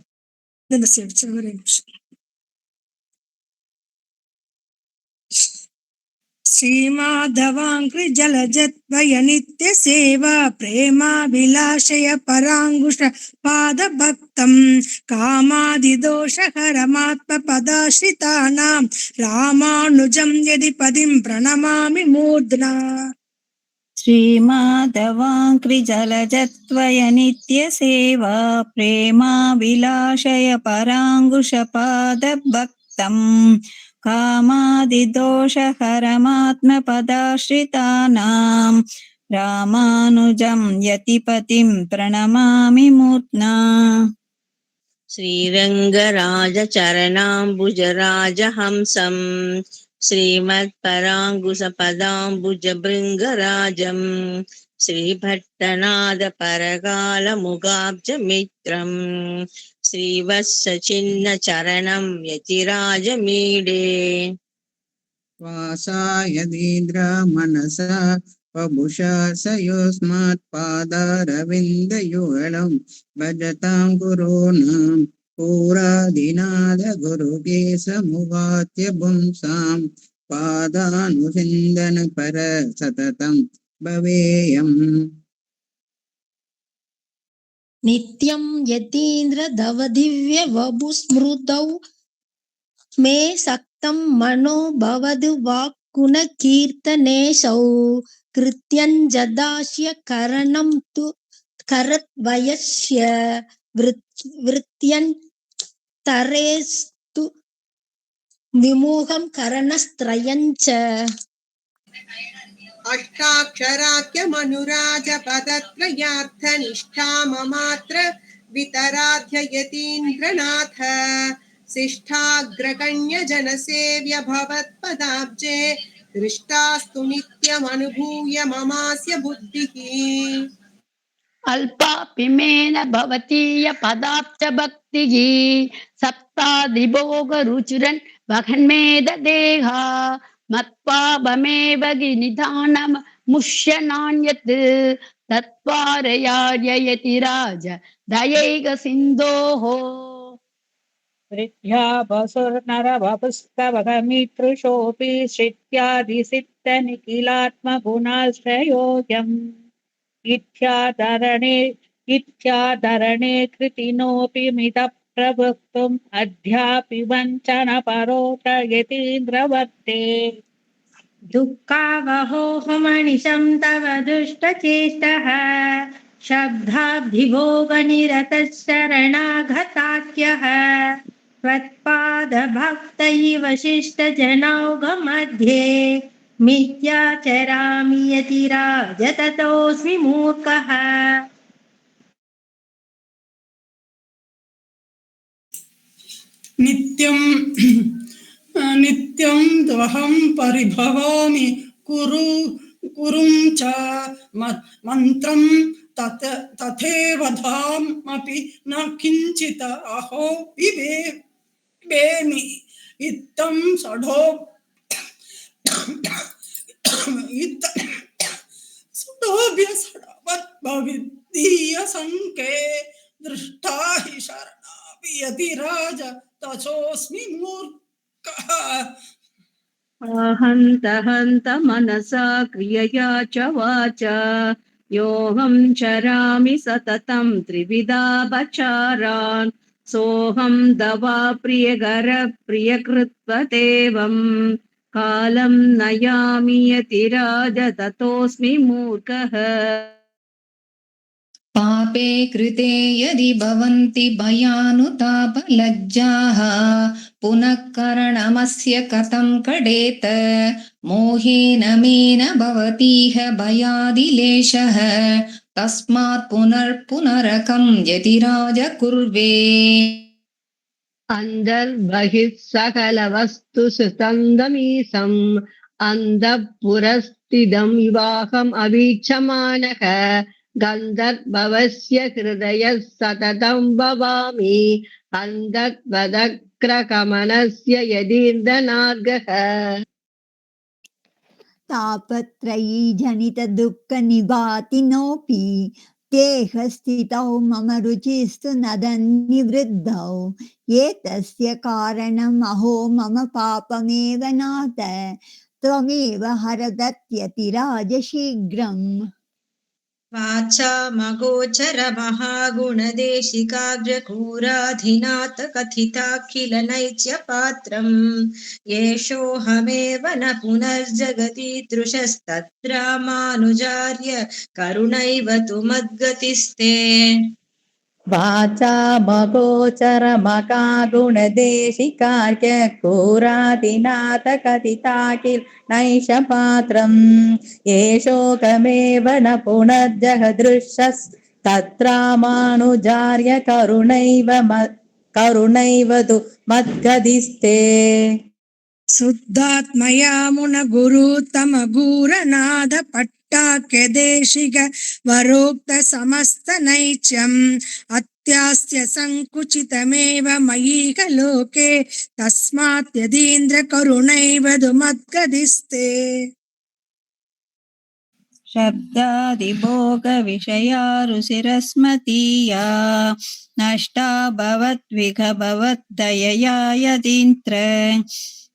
இந்த சேவிச்சு ஒரே நிமிஷம். श्रीमाधवाङ्घ्रि जलजद्वय नित्य सेवा प्रेमाभिलाषय पराङ्कुश पादभक्तं कामादिदोषहरमात्मपदाश्रितानां रामानुजं यदि पदिं प्रणमामि मूर्ध्ना श्रीमाधवाङ्घ्रि जलजद्वय नित्य सेवा प्रेमाभिलाषय पराङ्कुश पादभक्तं कामादिदोषहरमात्मपदाश्रितानां रामानुजं यतिपतिं प्रणमामि मूर्ध्ना श्रीरङ्गराजचरणाम्बुजराजहंसं श्रीमत्पराङ्कुशपदाम्बुजभृङ्गराजं श्रीभट्टनाद परकालमुगाब्जमित्रम् श्रीवत्स चिह्न चरणं यतिराजमीडे वासायदीन्द्र मनसा वपुषा सयोस्मात् पादारविन्दयुगलं भजतां गुरूणां पुरादिनाद गुरुकेशमुवाच्य पुंसां पादानुसिन्दन पर सततं भवेयम्। नित्यं यतीन्द्रदवदिव्यवभुस्मृतौ मे सक्तं मनो भवद् वाक्गुणकीर्तनेशौ कृत्यञ्जदास्य करणं तु करद्वयस्य वृत्यन्तरेस्तु विमुखं करणस्त्रयञ्च अष्टाक्षराख्यमनुराजपदत्रयार्थनिष्ठा ममात्र वितराध्य यतीन्द्रनाथ शिष्टाग्रगण्यजनसेव्य भवत्पदाब्जे दृष्टास्तु नित्यमनुभूय ममास्य बुद्धिः। अल्पापिमेन भवतीय पदाब्ज भक्तिः सप्तादिभोगरुचिरन् वहन्मेद देहा मत्पापमेव निधानं मुष्य नान्यत् तत्पारयार्ययति राज दयैक सिन्धोः वृद्ध्या वसुर्नरवपुस्तवगमितृशोऽपि श्रित्यादिसिद्धनिखिलात्मगुणाश्रयोऽयम् इत्यादरणे कृतिनोऽपि मितप्रवक्तुम् अद्यापि वञ्चनपरो प्रयतीन्द्रवर्ते दुःखावहोहमनिशं तव दुष्टचेष्टः शब्दाब्धिभोगनिरतः शरणागताख्यः त्वत्पादभक्तैव शिष्टजनौघमध्ये मिथ्याचरामि यतिराज ततोऽस्मि मूर्खः। नित्यं द्वहं परिभवामि कुरुं च मन्त्रं तथैव धामपि न किञ्चित् अहो बिबेमि इत्थं षडोभ्य षडवद्भविदीयसङ्के दृष्टा हि शरणापि यतिराज ततोऽस्मि मूर्खः। हन्त हन्त मनसा क्रियया च वाचा योऽहं चरामि सततं त्रिविधा पचारान् सोऽहं दवा प्रियकर प्रियकृत्वतेवं कालं नयामि यतिराज ततोऽस्मि मूर्खः। पापे कृते यदि भवन्ति भयानुतापलज्जाः पुनः करणमस्य कथं कडेत मोहेन मेन भवतीह भयादिलेशः तस्मात् पुनर्पुनरकं यतिराज कुर्वे अन्तर्बहिः सकलवस्तु सुसङ्गमीसम् अन्तःपुरस्थितं विवाहम् अवीक्षमाणः गन्धर्वस्य हृदयः सततं भवामि अन्तर्वदग्रकमनस्य यदीर्दनार्गः तापत्रयी जनितदुःखनिवातिनोऽपि देहस्थितौ मम रुचिस्तु नदन्निवृद्धौ एतस्य कारणम् अहो मम पापमेव नाथ त्वमेव हरदत्यतिराज शीघ्रम्। वाचा मगोचर महागुणदेशिकाग्रकूराधिनाथ कथिताखिल नैत्य पात्रम् येषोऽहमेव न पुनर्जगति दृशस्तत्रामानुजार्य करुणैव तु मद्गतिस्ते वाचा मगोचर मकागुणदेशिकार्य क्रूरादिनाथ कथिताकिल नैष पात्रम् येषोकमेव न पुनर्जगदृशस्तत्रामानुजार्य करुणैव तु मद्गतिस्ते शुद्धात्मया मुनगुरुतम गुरनाथ शिष्टाख्यदेशिक वरोक्त समस्त नैत्यम् अत्यास्त्य संकुचितमेव मयि लोके तस्मात् यदीन्द्र करुणैव मद्गदिस्ते शब्दादिभोगविषयारुचिरस्मतीया नष्टा भवद्विघभवद्दयया यदीन्द्र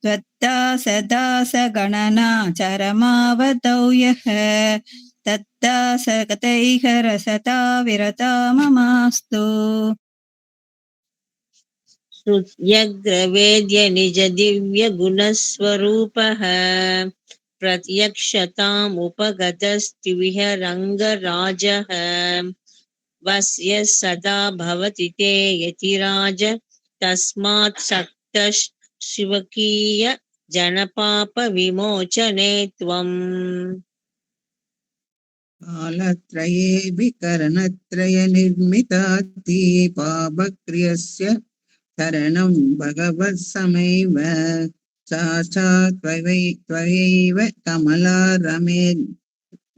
त्वद्दासदासगणना चरमावतौ यः तद्दासगतैः रसता विरता ममास्तु श्रुत्यग्रवेद्य निज दिव्य गुणस्वरूपः प्रत्यक्षतामुपगतस्त्विह वस्य सदा भवति ते यतिराज तस्मात् सक्तः शिवकीय जनपाप विमोचने त्वम् कालत्रयेऽभिकरणत्रय निर्मिताति पापक्रियस्य शरणं भगवत्समैव साक्षात् त्वयैव कमला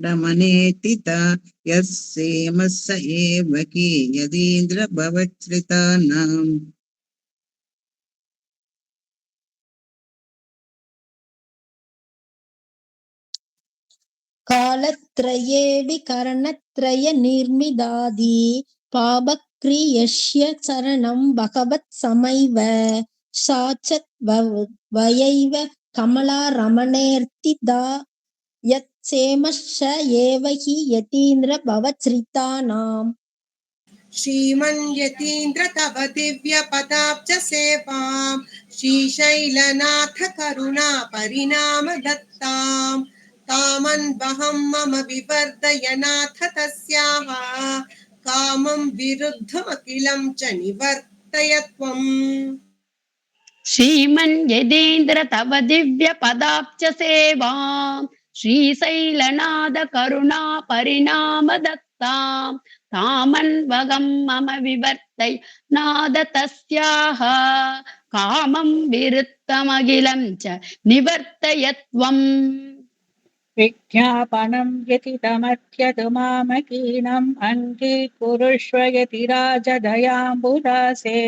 रमणेतिता यस्येमस्य एव यदीन्द्र भवच्छ्रितानाम् कालत्रये विकरणत्रय निर्मिदादि पापक्रियस्य शरणं भगवत्समैव साक्षात् वयैव कमला रमणेऽर्थिता यत्सेमश्च एव हि यतीन्द्र भवच्छ्रितानाम् श्रीमन् यतीन्द्र तव दिव्य पदाब्ज सेवां श्रीशैलनाथ करुणा परिणाम दत्तां तामन्वहं मम विवर्धय नाथ तस्याः कामं विरुद्धमखिलं च निवर्तय त्वम् श्रीमन् यदेन्द्र तव दिव्य पदाब्ज सेवां श्रीशैलनाद करुणा परिणाम दत्तां तामन्वगं मम विवर्तय नाद तस्याः कामं विरुद्धमखिलं च निवर्तय त्वम् विज्ञापनं यतितमत्यतु मामकीनम् अङ्गीकुरुष्व यतिराजदयाम्बुदासे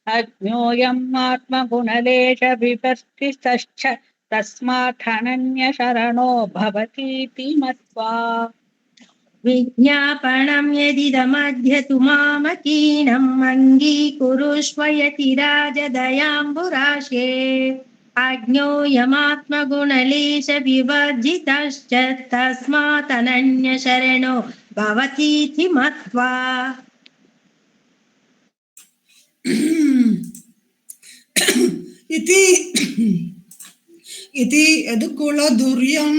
अज्ञोऽयम् आत्मगुणलेश विवर्तितश्च तस्मात् अनन्यशरणो भवतीति मत्वा विज्ञापनं यदिदमध्यतु मामकीनम् अङ्गीकुरुष्व यतिराजदयाम्बुराशे आज्ञोऽयमात्मगुणलेश विवर्जितश्च तस्मात् अनन्यशरणो भवतीति मत्वा इति यदुकुलदुर्यं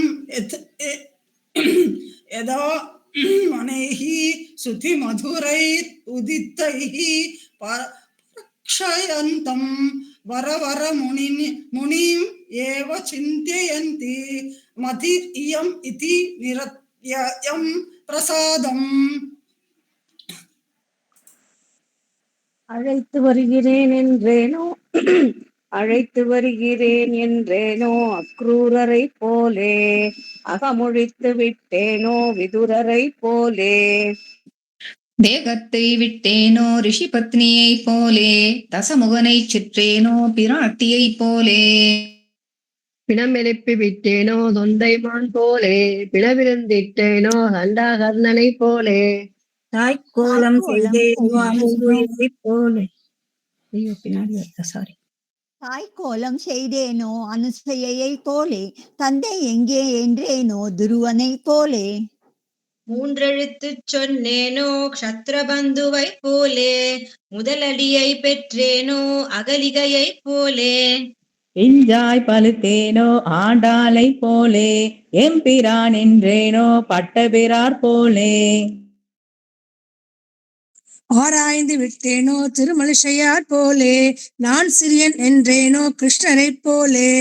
यदा मणैः श्रुतिमधुरैः उदितैः परक्षयन्तं वरवरमुनिम् एव चिन्तयन्ति मतिर्यम् इति निरत्ययं प्रसादम् அழைத்து வருகிறேன் என்றேனோ அழைத்து வருகிறேன் என்றேனோ அக்ரூரரை போலே அகமொழித்து விட்டேனோ விதுரரை போலே தேகத்தை விட்டேனோ ரிஷி பத்னியைப் போலே தசமுகனைச் சிற்றேனோ பிராட்டியைப் போலே பிணம் எழுப்பி விட்டேனோ தொண்டைமான் போலே பிளவிருந்திட்டேனோ சண்டாகர்ணனை போலே தாய்க்கோலம் செய்தேனோ அனுசூயைப் போலே ஐயோ பின்னாடி வருதா சாரி தாய்க்கோலம் செய்தேனோ அனுசையைப் போலே தந்தை எங்கே என்றேனோ துருவனைப் போலே மூன்றெழுத்துச் சொன்னேனோ க்ஷத்ரபந்துவை போலே முதலடியை பெற்றேனோ அகலிகையை போலே பிஞ்சாய் பழுத்தேனோ ஆண்டாளை போலே எம்பிரான் என்றேனோ பட்டபிரார் போலே ஆராய்ந்து விட்டேனோ திருமலிசையார் போலே நான் சிறியன் என்றேனோ கிருஷ்ணரைப் போலே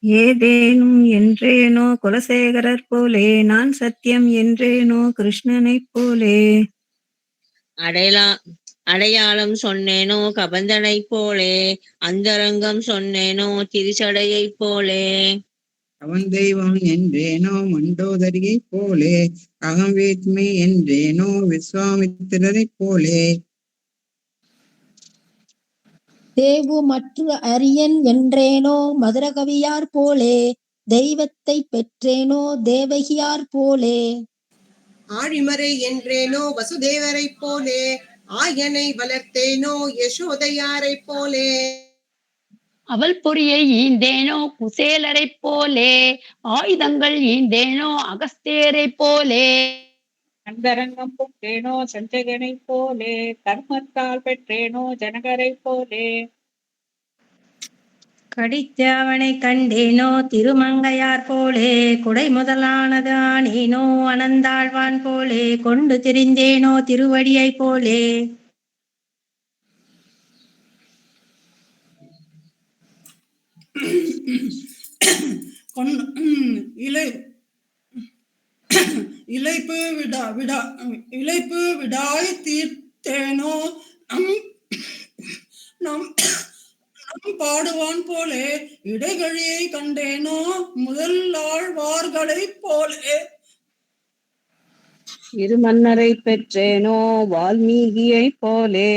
ஏதேனும் என்றேனோ குலசேகரர் போலே நான் சத்தியம் என்றேனோ கிருஷ்ணனைப் போலே அடையாளம் சொன்னேனோ கபந்தனைப் போலே அந்தரங்கம் சொன்னேனோ திருச்சடையைப் போலே அவன் தெய்வம் என்றேனோ மண்டோதரியைப் போலே, அகம் வேத்மி என்றேனோ விஸ்வாமித்திரரைப் போலே. தேவு மற்ற அரியன் என்றேனோ மதுரகவியார் போலே, தெய்வத்தை பெற்றேனோ தேவகியார் போலே. ஆழிமறை என்றேனோ வசுதேவரைப் போலே, ஆயனை வளர்த்தேனோ யசோதையாரைப் போலே. அவள் பொறியை ஈந்தேனோ குசேலரைப் போலே, ஆயுதங்கள் ஈந்தேனோ அகஸ்தியரைப் போலே. அந்தரங்கம் புற்றேனோ சஞ்சகனைப் போலே, கர்மத்தால் பெற்றேனோ ஜனகரைப் போலே. கடித்து அவனை கண்டேனோ திருமங்கையார் போலே, குடை முதலானது ஆனேனோ அனந்தாழ்வான் போலே, கொண்டு திரிந்தேனோ திருவடியை போலே. இலை இளைப்பு இளைப்பு விடாய் தீர்த்தேனோ நம் பாடுவான் போலே, இடைகழியை கண்டேனோ முதலாழ்வார்களைப் போலே. இருமன்னரை பெற்றேனோ வால்மீகியைப் போலே,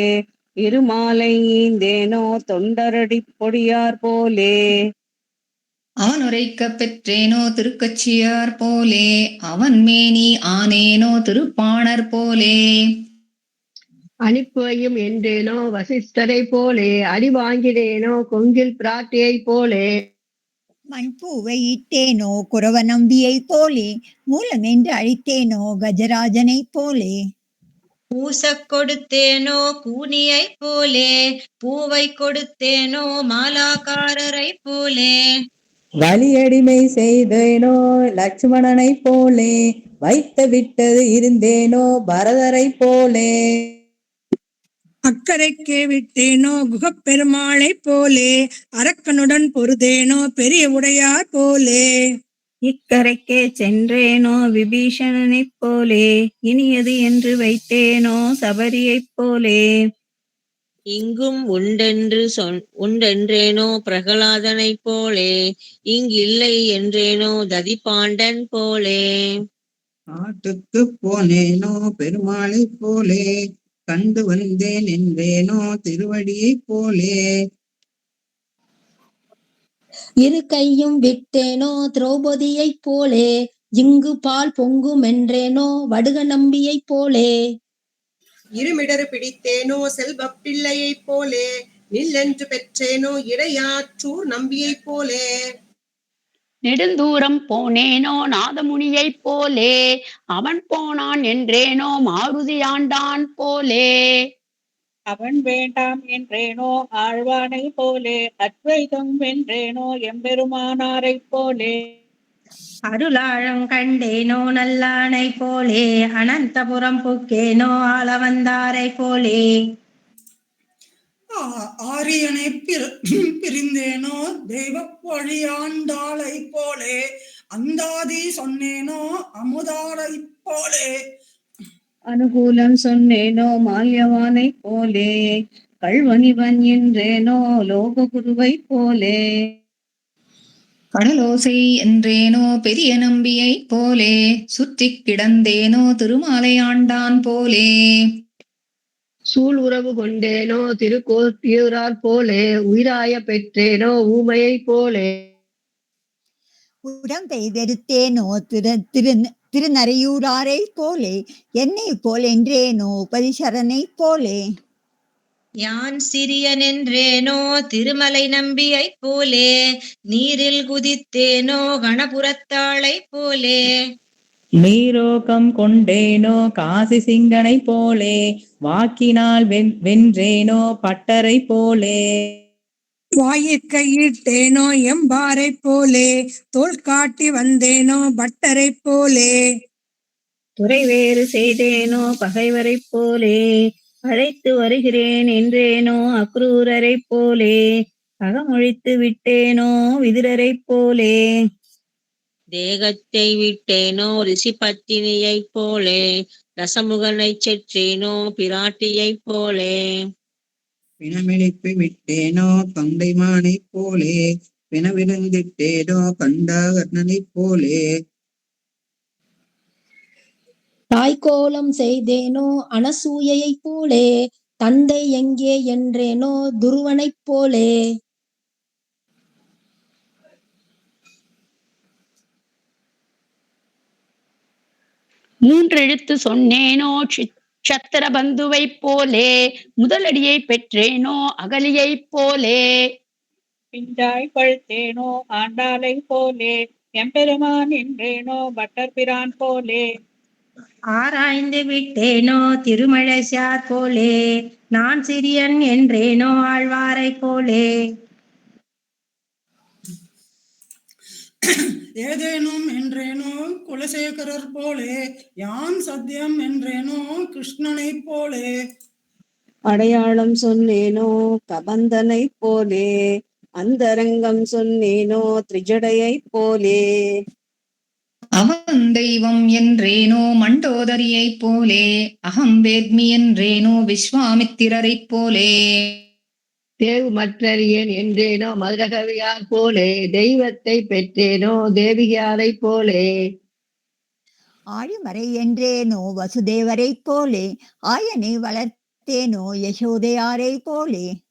இருமாலை ஈந்தேனோ தொண்டரடி பொடியார் போலே. அவன் உரைக்கப் பெற்றேனோ திருக்கச்சியார் போலே, அவன் மேனி ஆனேனோ திருப்பாணர் போலே. அனுப்புவையும் என்றேனோ வசிஷ்டரை போலே, அடி வாங்கினேனோ கொங்கில் பிராட்டியை போலே. மண்பூவை இட்டேனோ குரவ நம்பியைப் போலே, மூலம் என்று அழித்தேனோ கஜராஜனைப் போலே. பூசக் கொடுத்தேனோ கூனியைப் போலே, பூவை கொடுத்தேனோ மாலாக்காரரைப் போலே. வலியடிமை செய்தேனோ லட்சுமணனைப் போலே, வைத்த விட்டது இருந்தேனோ பரதரைப் போலே. அக்கரைக்கே விட்டேனோ குகப்பெருமாளைப் போலே, அரக்கனுடன் பொருதேனோ பெரிய உடையார் போலே. இக்கரைக்கே சென்றேனோ விபீஷணனைப் போலே, இனியது என்று வைத்தேனோ சபரியைப் போலே. இங்கும் உண்டென்றேனோ பிரகலாதனைப் போலே, இங்கில்லை என்றேனோ ததிபாண்டன் போலே. காட்டுக்கு போனேனோ பெருமாளைப் போலே, கண்டு வந்தேன் என்றேனோ திருவடியைப் போலே. இரு கையும் விட்டேனோ திரௌபதியைப் போலே, இங்கு பால் பொங்கும் என்றேனோ வடுக நம்பியைப் போலே. இருமிடறு பிடித்தேனோ செல்வப் பிள்ளையைப் போலே, நில்லென்று பெற்றேனோ இடையாற்றூர் நம்பியைப் போலே. நெடுந்தூரம் போனேனோ நாதமுனியைப் போலே, அவன் போனான் என்றேனோ மாருதியாண்டான் போலே. அவன் வேண்டாம் என்றேனோ ஆழ்வானை போலே, அத்வைதம் வென்றேனோ எம்பெருமானாரைப் போலே. அருளாழம் கண்டேனோ நல்லானை போலே, அனந்தபுரம் புக்கேனோ ஆளவந்தாரை போலே. ஆரியனை பிரிந்தேனோ தெய்வ வழியாண்டாளைப் போலே, அந்தாதி சொன்னேனோ அமுதாரைப் போலே. அனுகூலம் சொன்னேனோ மால்யவானைப் போலே, கள்வனிவன் என்றேனோ லோககுருவைப் போலே. கடலோசை என்றேனோ பெரிய நம்பியைப் போலே, சுற்றிக் கிடந்தேனோ திருமாலையாண்டான் போலே. சூழ் உறவு கொண்டேனோ திருக்கோட்டியூரார் போலே, உயிராய பெற்றேனோ ஊமையைப் போலே. உரம் பெய்தெடுத்தேனோ திருநறையூராரைப் போலே, என்னை போல் என்றேனோ உபதிசரனைப் போலே. யான் சிறியனென்றேனோ திருமலை நம்பியைப் போலே, நீரில் குதித்தேனோ கணபுரத்தாளைப் போலே. நீரோகம் கொண்டேனோ காசி சிங்கனைப் போலே, வாக்கினால் வென்றேனோ பட்டரைப் போலே. வாயிற்கையிட்டேனோ எம்பாரைப் போலே, தோள் காட்டி வந்தேனோ பட்டரைப் போலே. துறை வேறு செய்தேனோ பகைவரைப் போலே, அழைத்து வருகிறேன் என்றேனோ அக்ரூரரைப் போலே, அகமொழித்து விட்டேனோ விதுரரைப் போலே. தேகத்தை விட்டேனோ ரிஷி பத்தினியைப் போலே, ரசமுகனைச் செற்றேனோ பிராட்டியைப் போலே. பிணமெழுப்பி விட்டேனோ தொண்டைமானைப் போலே, பிணவிருந்திட்டேனோ கண்டாகர்ணனைப் போலே. தாய்க்கோலம் செய்தேனோ அனசூயைப் போலே, தந்தை எங்கே என்றேனோ துருவனைப் போலே. மூன்றெழுத்து சொன்னேனோ சத்திர பந்துவைப் போலே, முதலடியை பெற்றேனோ அகலியைப் போலே. பிஞ்சாய் பழுத்தேனோ ஆண்டாளை போலே, எம்பெருமான் என்றேனோ பட்டர் பிரான் போலே. ஆராய்ந்து விட்டேனோ திருமழசார் போலே, நான் சிறியன் என்றேனோ ஆழ்வாரை போலே. ஏதேனும் என்றேனோ குலசேகரர் போலே, யான் சத்தியம் என்றேனோ கிருஷ்ணனைப் போலே. அடையாளம் சொன்னேனோ கபந்தனைப் போலே, அந்தரங்கம் சொன்னேனோ திரிஜடையைப் போலே. அவன் தெய்வம் என்றேனோ மண்டோதரியைப் போலே, அகம் வேத்மி என்றேனோ விஸ்வாமித்திரரைப் போலே. தேவு மற்றறியேன் என்றேனோ மதுரகவியார் போலே, தெய்வத்தை பெற்றேனோ தேவிகாரைப் போலே. ஆழிமறை என்றேனோ வசுதேவரைப் போலே, ஆயனை வளர்த்தேனோ யசோதையாரைப் போலே.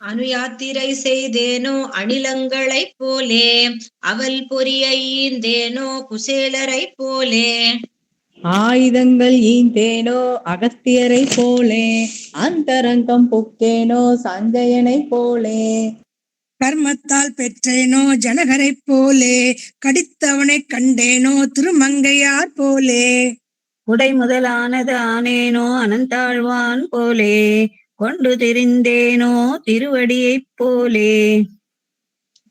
அனுயாத்திரை செய்தேனோ அணிலங்களைப் போலே, அவல் பொறியை ஈந்தேனோ குசேலரைப் போலே. ஆயுதங்கள் ஈந்தேனோ அகஸ்தியரைப் போலே, அந்தரங்கம் புக்கேனோ சஞ்சயனைப் போலே. கர்மத்தால் பெற்றேனோ ஜனகரைப் போலே, கடித்தவனைக் கண்டேனோ திருமங்கையார் போலே. உடை முதலானது ஆனேனோ அனந்தாழ்வான் போலே, கொண்டு திரிந்தேனோ திருவடியைப் போலே.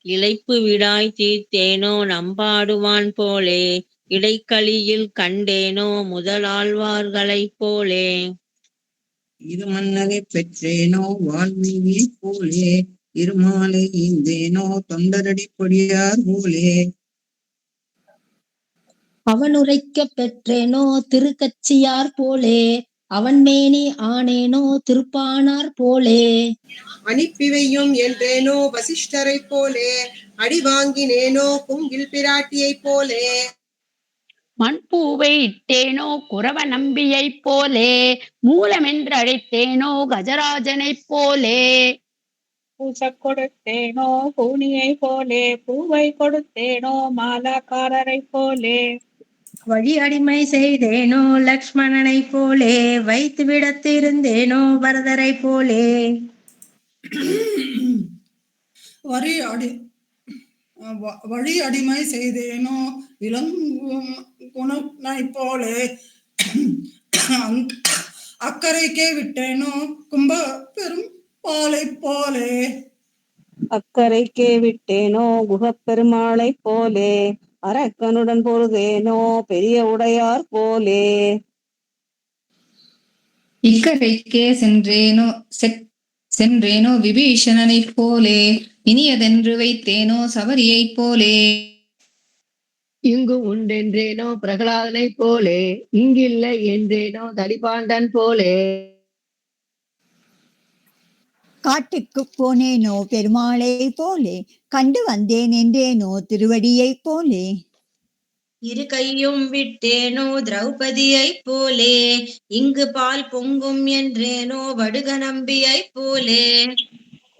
இளைப்பு விடாய் தீர்த்தேனோ நம்பாடுவான் போலே, இடைக்களியில் கண்டேனோ முதலாழ்வார்களைப் போலே. இரு மன்னரைப் பெற்றேனோ வால்மீகியைப் போலே, இருமாலை ஈந்தேனோ தொண்டரடிப் பொடியார் போலே. அவனுரைக்கப் பெற்றேனோ திருக்கச்சியார் போலே, அவன்மேனி ஆனேனோ திருப்பானார் போலே. அனுப்பிவையும் என்றேனோ வசிஷ்டரைப் போலே, அடி வாங்கினேனோ குங்கில் பிராட்டியைப் போலே. மண்பூவை இட்டேனோ குரவ நம்பியைப் போலே, மூலமென்று அழைத்தேனோ கஜராஜனைப் போலே. பூசக் கொடுத்தேனோ பூனியை போலே, பூவை கொடுத்தேனோ மாலாக்காரரைப் போலே. வழி அடிமை செய்தேனோ லக்ஷ்மணனைப் போலே, வைத்து விடத்திருந்தேனோ பரதரைப் போலே. வழி அடிமை செய்தேனோ இளங்குணனைப் போலே, அக்கறைக்கே விட்டேனோ கும்ப பெரும் பாலைப் போலே. அக்கறைக்கே விட்டேனோ குகப்பெருமாளைப் போலே, அரக்கனுடன் பொருதேனோ பெரிய உடையார் போலே. இக்கரைக்கே சென்றேனோ விபீஷணனைப் போலே, இனியதென்று வைத்தேனோ சபரியைப் போலே. இங்கு உண்டென்றேனோ பிரகலாதனைப் போலே, இங்கில்லை என்றேனோ தடிபாண்டன் போலே. காட்டுக்குப் போனேனோ பெருமாளைப் போலே, கண்டு வந்தேன் என்றேனோ திருவடியைப் போலே. இரு கையும் விட்டேனோ திரௌபதியைப் போலே, இங்கு பால் பொங்கும் என்றேனோ வடுக நம்பியைப் போலே.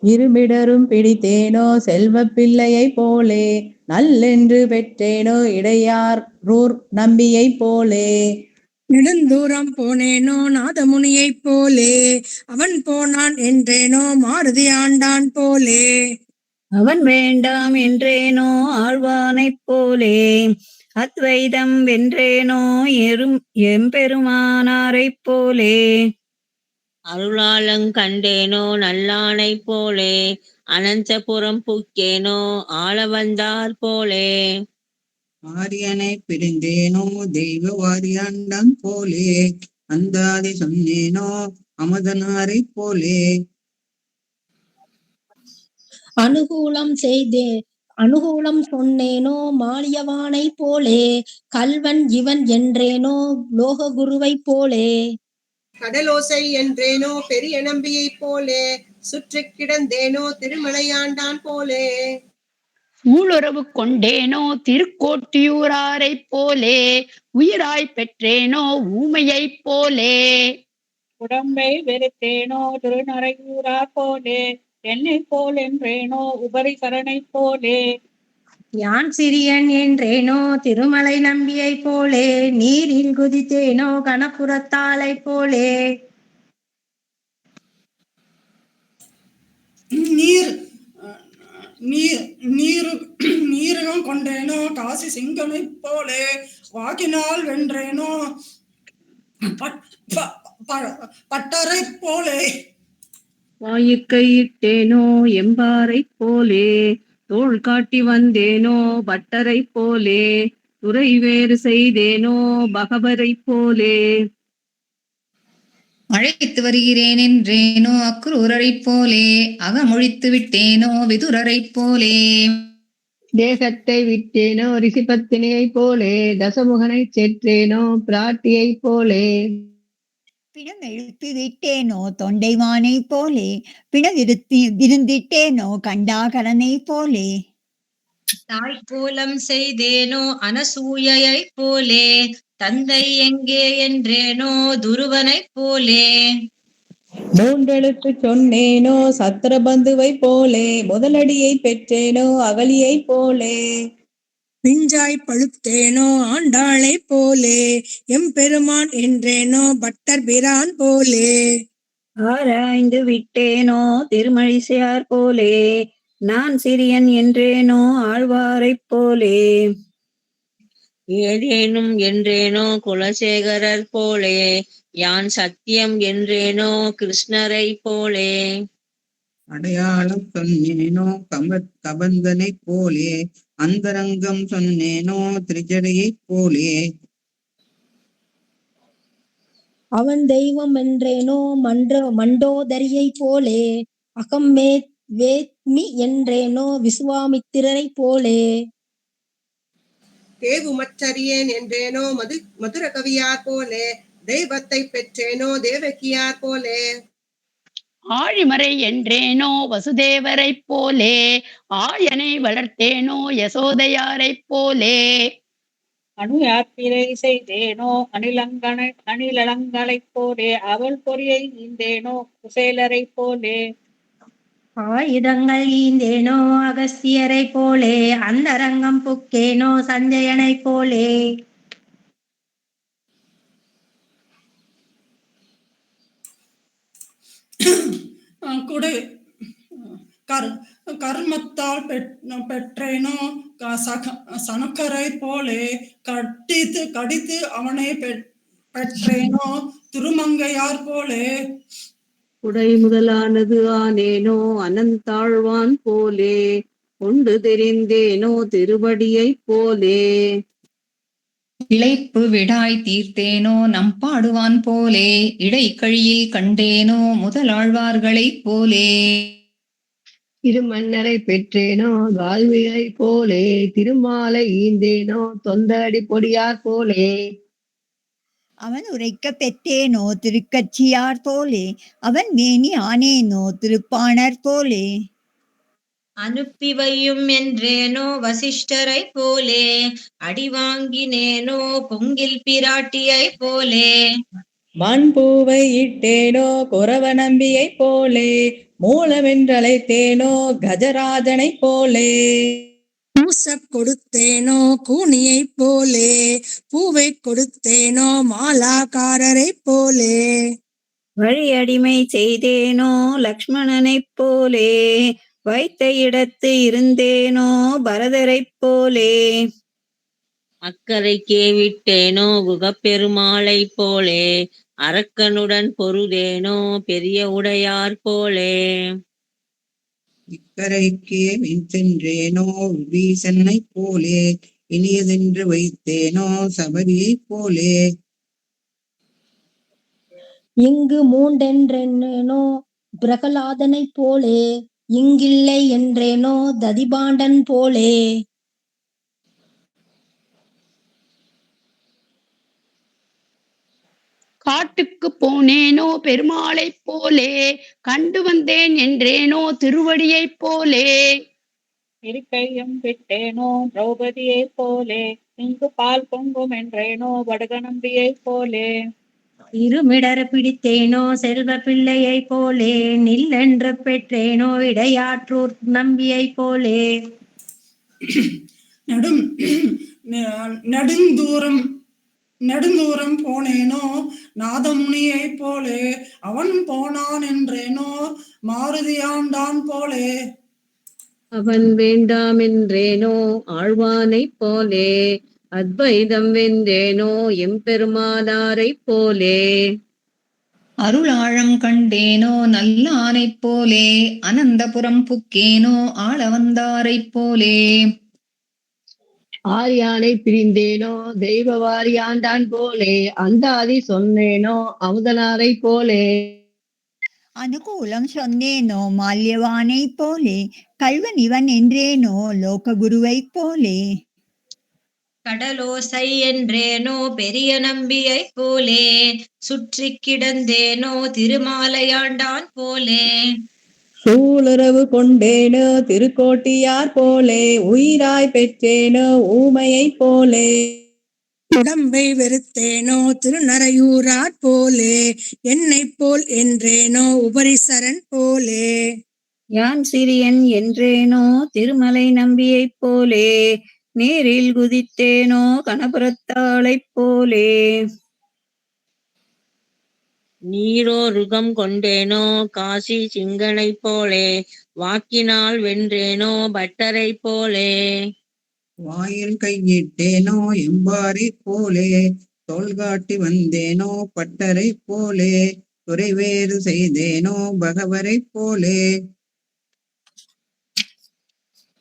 இருமிடரும் பிடித்தேனோ செல்வப் பிள்ளையைப் போலே, நல்லென்று பெற்றேனோ இடையார் நம்பியைப் போலே. நெடுந்தூரம் போனேனோ நாதமுனியைப் போலே, அவன் போனான் என்றேனோ மாருதி ஆண்டான் போலே. அவன் வேண்டாம் என்றேனோ ஆழ்வானைப் போலே, அத்வைதம் வென்றேனோ எம்பெருமானாரைப் போலே. அருளாளங் கண்டேனோ நல்லானைப் போலே, அனந்தபுரம் புக்கேனோ ஆளவந்தார் போலே. ஆரியனை பிரிந்தேனோ தெய்வ வாரியாண்டான் போலே, அந்தாதி சொன்னேனோ அமுதனாரைப் போலே. அனுகூலம் சொன்னேனோ மாலியவானைப் போலே, கல்வன் இவன் என்றேனோ லோககுருவைப் போலே. கடலோசை என்றேனோ பெரிய நம்பியைப் போலே, சுற்றிக் கிடந்தேனோ திருமலையாண்டான் போலே. ஊழுறவு கொண்டேனோ திருக்கோட்டியூராரைப் போலே, உயிராய் பெற்றேனோ ஊமையைப் போலே. உடம்பை வெறுத்தேனோ திருநறையூரார் போலே, என்னைப் போல் என்றேனோ உபரிசரனைப் போலே. யான் சிறியன் என்றேனோ திருமலை நம்பியைப் போலே, நீரில் குதித்தேனோ கணபுரத்தாளைப் போலே. நீர் நீர் நீரு நீரகம் கொண்டேனோ காசி சிங்கனைப் போலே, வாக்கினால் வென்றேனோ பட்டரைப் போலே. வாயுக்கையிட்டேனோ எம்பாரைப் போலே, தோள் காட்டி வந்தேனோ பட்டரைப் போலே, துறை வேறு செய்தேனோ பகவரைப் போலே. அழைத்து வருகிறேன் என்றேனோ அக்ரூரரைப் போலே, அகமொழித்து விட்டேனோ விதுரரைப் போலே. தேசத்தை விட்டேனோ ரிஷிபத்தினியைப் போலே, தசமுகனைச் செற்றேனோ பிராட்டியைப் போலே. பிணம் எழுப்பி விட்டேனோ தொண்டைமானைப் போலே, பிணவிருந்திட்டேனோ கண்டாகரனைப் போலே. தாய்க்கோலம் செய்தேனோ அனசூயைப் போலே, தந்தை எங்கே என்றேனோ துருவனைப் போலே. மூன்றெழுத்து சொன்னேனோ சத்திரபந்துவைப் போலே, முதலடியை பெற்றேனோ அகலியைப் போலே. பிஞ்சாய் பழுத்தேனோ ஆண்டாளைப் போலே, எம்பெருமான் என்றேனோ பட்டர் பிரான் போலே. ஆராய்ந்து விட்டேனோ திருமழிசையார் போலே, நான் சிறியன் என்றேனோ ஆழ்வாரைப் போலே. ஏதேனும் என்றேனோ குலசேகரர் போலே, யான் சத்தியம் என்றேனோ கிருஷ்ணரைப் போலே. அடையாளம் சொன்னேனோ கபந்தனைப் போலே, அந்தரங்கம் சொன்னேனோ திரிஜடையைப் போலே. அவன் தெய்வம் என்றேனோ மண்டோதரியைப் போலே, அகம் வேத்மி என்றேனோ விசுவாமித்திரரைப் போலே. தேவுமற்றறியேன் என்றேனோ மதுர கவியார் போலே, தெய்வத்தை பெற்றேனோ தேவகியார் போலே. ஆழிமறை என்றேனோ வசுதேவரைப் போலே, ஆயனை வளர்த்தேனோ யசோதையாரைப் போலே. அணு யாத்திரை செய்தேனோ அணிலங்களைப் போலே, அவள் பொறியை ஈந்தேனோ குசேலரைப் போலே. ஆயுதங்கள் ஈந்தேனோ அகஸ்தியரைப் போலே, அந்தரங்கம் புக்கேனோ சஞ்சயனைப் போலே. குடை கர்மத்தால் பெற்றேனோ சனக்கரைப் போலே, கடித்து அவனை பெற்றேனோ திருமங்கையார் போலே. உடை முதலானது ஆனேனோ அனந்தாழ்வான் போலே, கொண்டு தெரிந்தேனோ திருவடியைப் போலே. இளைப்பு விடாய் தீர்த்தேனோ நம்பாடுவான் போலே, இடைக்கழியில் கண்டேனோ முதலாழ்வார்களைப் போலே. திருமன்னரை பெற்றேனோ வால்மீகைப் போலே, திருமாலை ஈந்தேனோ தொந்தரடி பொடியார் போலே. அவன் உரைக்க பெற்றேனோ திருக்கட்சியார் போலே, அவன் மேனி ஆனேனோ திருப்பாணர் போலே. அனுப்பி வையும் என்றேனோ வசிஷ்டரைப் போலே, அடிவாங்கினேனோ கொங்கில் பிராட்டியைப் போலே. மண்பூவை இட்டேனோ குரவ நம்பியைப் போலே, மூலமென்றழைத்தேனோ கஜராஜனைப் போலே. பூசக் கொடுத்தேனோ கூனியைப் போலே, பூவை கொடுத்தேனோ மாலாக்காரரைப் போலே. வழியடிமை செய்தேனோ லக்ஷ்மணனைப் போலே, வைத்த இடத்து இருந்தேனோ பரதரைப் போலே. அக்கரைக்கே விட்டேனோ குகப்பெருமாளைப் போலே, அரக்கனுடன் பொருதேனோ பெரிய உடையார் போலே. இக்கரைக்கே சென்றேனோ விபீஷனைப் போலே, இனியதென்று வைத்தேனோ சபரியைப் போலே. இங்கு மூண்டென்றேனோ பிரகலாதனைப் போலே, இங்கில்லை என்றேனோ ததிபாண்டன் போலே. காட்டுக்கு போனேனோ பெருமாளைப் போலே, கண்டு வந்தேன் என்றேனோ திருவடியைப் போலே. இருக்கையும் விட்டேனோ திரௌபதியைப் போலே, இங்கு பால் பொங்கும் என்றேனோ வடுகநம்பியைப் போலே. இருமிடர் பிடித்தேனோ செல்வ பிள்ளையை போலே, நில்லென்று பெற்றேனோ இடையாற்றூர் நம்பியை போலே. நெடும் நெடுந்தூரம் நெடுந்தூரம் போனேனோ நாதமுனியை போலே, அவன் போனான் என்றேனோ மாருதியாண்டான் போலே. அவன் வேண்டாம் என்றேனோ ஆழ்வானைப் போலே, அத்வைதம் வென்றேனோ எம்பெருமானாரைப் போலே. அருளாழம் கண்டேனோ நல்லானைப் போலே, அனந்தபுரம் புக்கேனோ ஆள வந்தாரைப் போலே. ஆரியானை பிரிந்தேனோ தெய்வ வாரியாண்டான் போலே, அந்தாதி சொன்னேனோ அமுதனாரைப் போலே. அனுகூலம் சொன்னேனோ மால்யவானைப் போலே, கல்வன் இவன் என்றேனோ லோககுருவைப் போலே. கடலோசை என்றேனோ பெரிய நம்பியை போலே, சுற்றி கிடந்தேனோ திருமாலையாண்டான் போலே. சூளுறவு கொண்டேனோ திருக்கோட்டியார் போலே, உயிராய் பெற்றேனோ ஊமையைப் போலே. உடம்பை வெறுத்தேனோ திருநறையூரார் போலே, என்னைப் போல் என்றேனோ உபரிசரன் போலே. யான் சிறியன் என்றேனோ திருமலை நம்பியைப் போலே, நீரில் குதித்தேனோ கணபுரத்தாளைப் போலே. நீரோருகம் கொண்டேனோ காசி சிங்கனைப் போலே, வாக்கினால் வென்றேனோ பட்டரைப் போலே. வாயில் கையிட்டேனோ எம்பாரைப் போலே, தோள்காட்டி வந்தேனோ பட்டரைப் போலே. துறைவேறு செய்தேனோ பகவரைப் போலே.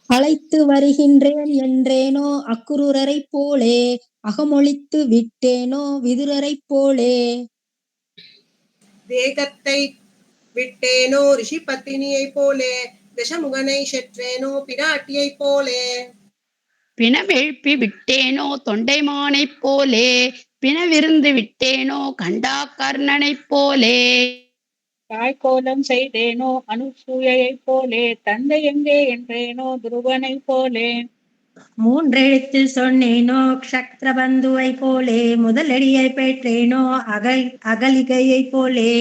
அழைத்து வருகின்றேன் என்றேனோ அக்குரூரரைப் போலே, அகமொழித்து விட்டேனோ விதுரரைப் போலே. தேகத்தை விட்டேனோ ரிஷி பத்தினியை போலே, தசமுகனை செற்றேனோ பிராட்டியை போலே. பிணவெழுப்பி விட்டேனோ தொண்டைமானைப் போலே, பிணவிருந்து விட்டேனோ கண்டாகர்ணனைப் போலே. தாய்கோலம் செய்தேனோ அனுசூயைப் போலே, தந்தை எங்கே என்றேனோ துருவனைப் போலே. மூன்றெழுத்து சொன்னேனோ க்ஷத்ரபந்துவை போலே, முதலடியை பெற்றேனோ அகலிகையை போலே.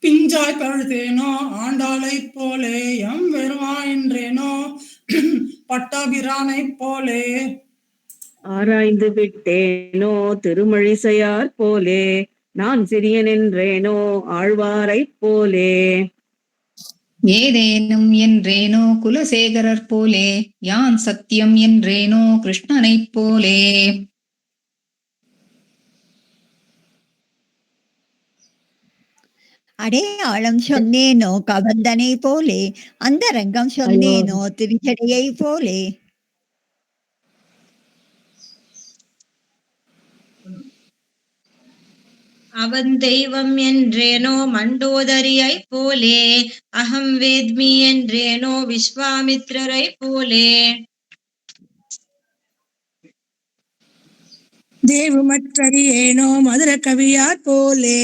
பிஞ்சாய் பழுதேனோ ஆண்டாளைப் போலே, எம் வெறுமா என்றேனோ பட்டாபிரானைப் போலே. ஆராய்ந்து விட்டேனோ திருமழிசையார் போலே, நான் சிறியன் என்றேனோ ஆழ்வாரைப் போலே. ஏதேனும் என்றேனோ குலசேகரர் போலே, யான் சத்தியம் என்றேனோ கிருஷ்ணனைப் போலே. அடையாளம் சொன்னேனோ கபந்தனை போலே, அந்தரங்கம் சொன்னேனோ திருச்சடையை போலே. அவன் தெய்வம் என்றேனோ மண்டோதரியை போலே, அகம் வேத்மி என்றேனோ விஸ்வாமித்ரரை போலே. தேவுமற்றறியேனோ மதுர கவியார் போலே,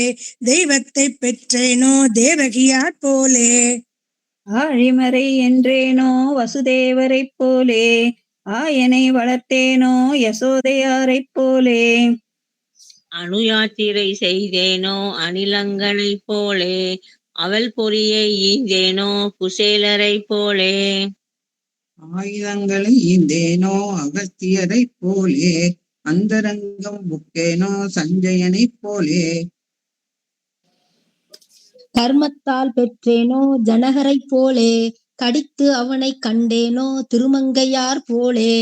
தெய்வத்தை பெற்றேனோ தேவகியார் போலே. ஆழிமறை என்றேனோ வசுதேவரைப் போலே, ஆயனை வளர்த்தேனோ யசோதையாரைப் போலே. அணுயாத்திரை செய்தேனோ அணிலங்கனைப் போலே, அவள் பொறியை ஈந்தேனோ குசேலரைப் போலே. ஆயுதங்களை ஈந்தேனோ அகஸ்தியரைப் போலே, அந்தரங்கம் புக்கேனோ சஞ்சயனைப் போலே. கர்மத்தால் பெற்றேனோ ஜனகரைப் போலே, கடித்து அவனை கண்டேனோ திருமங்கையார் போலே.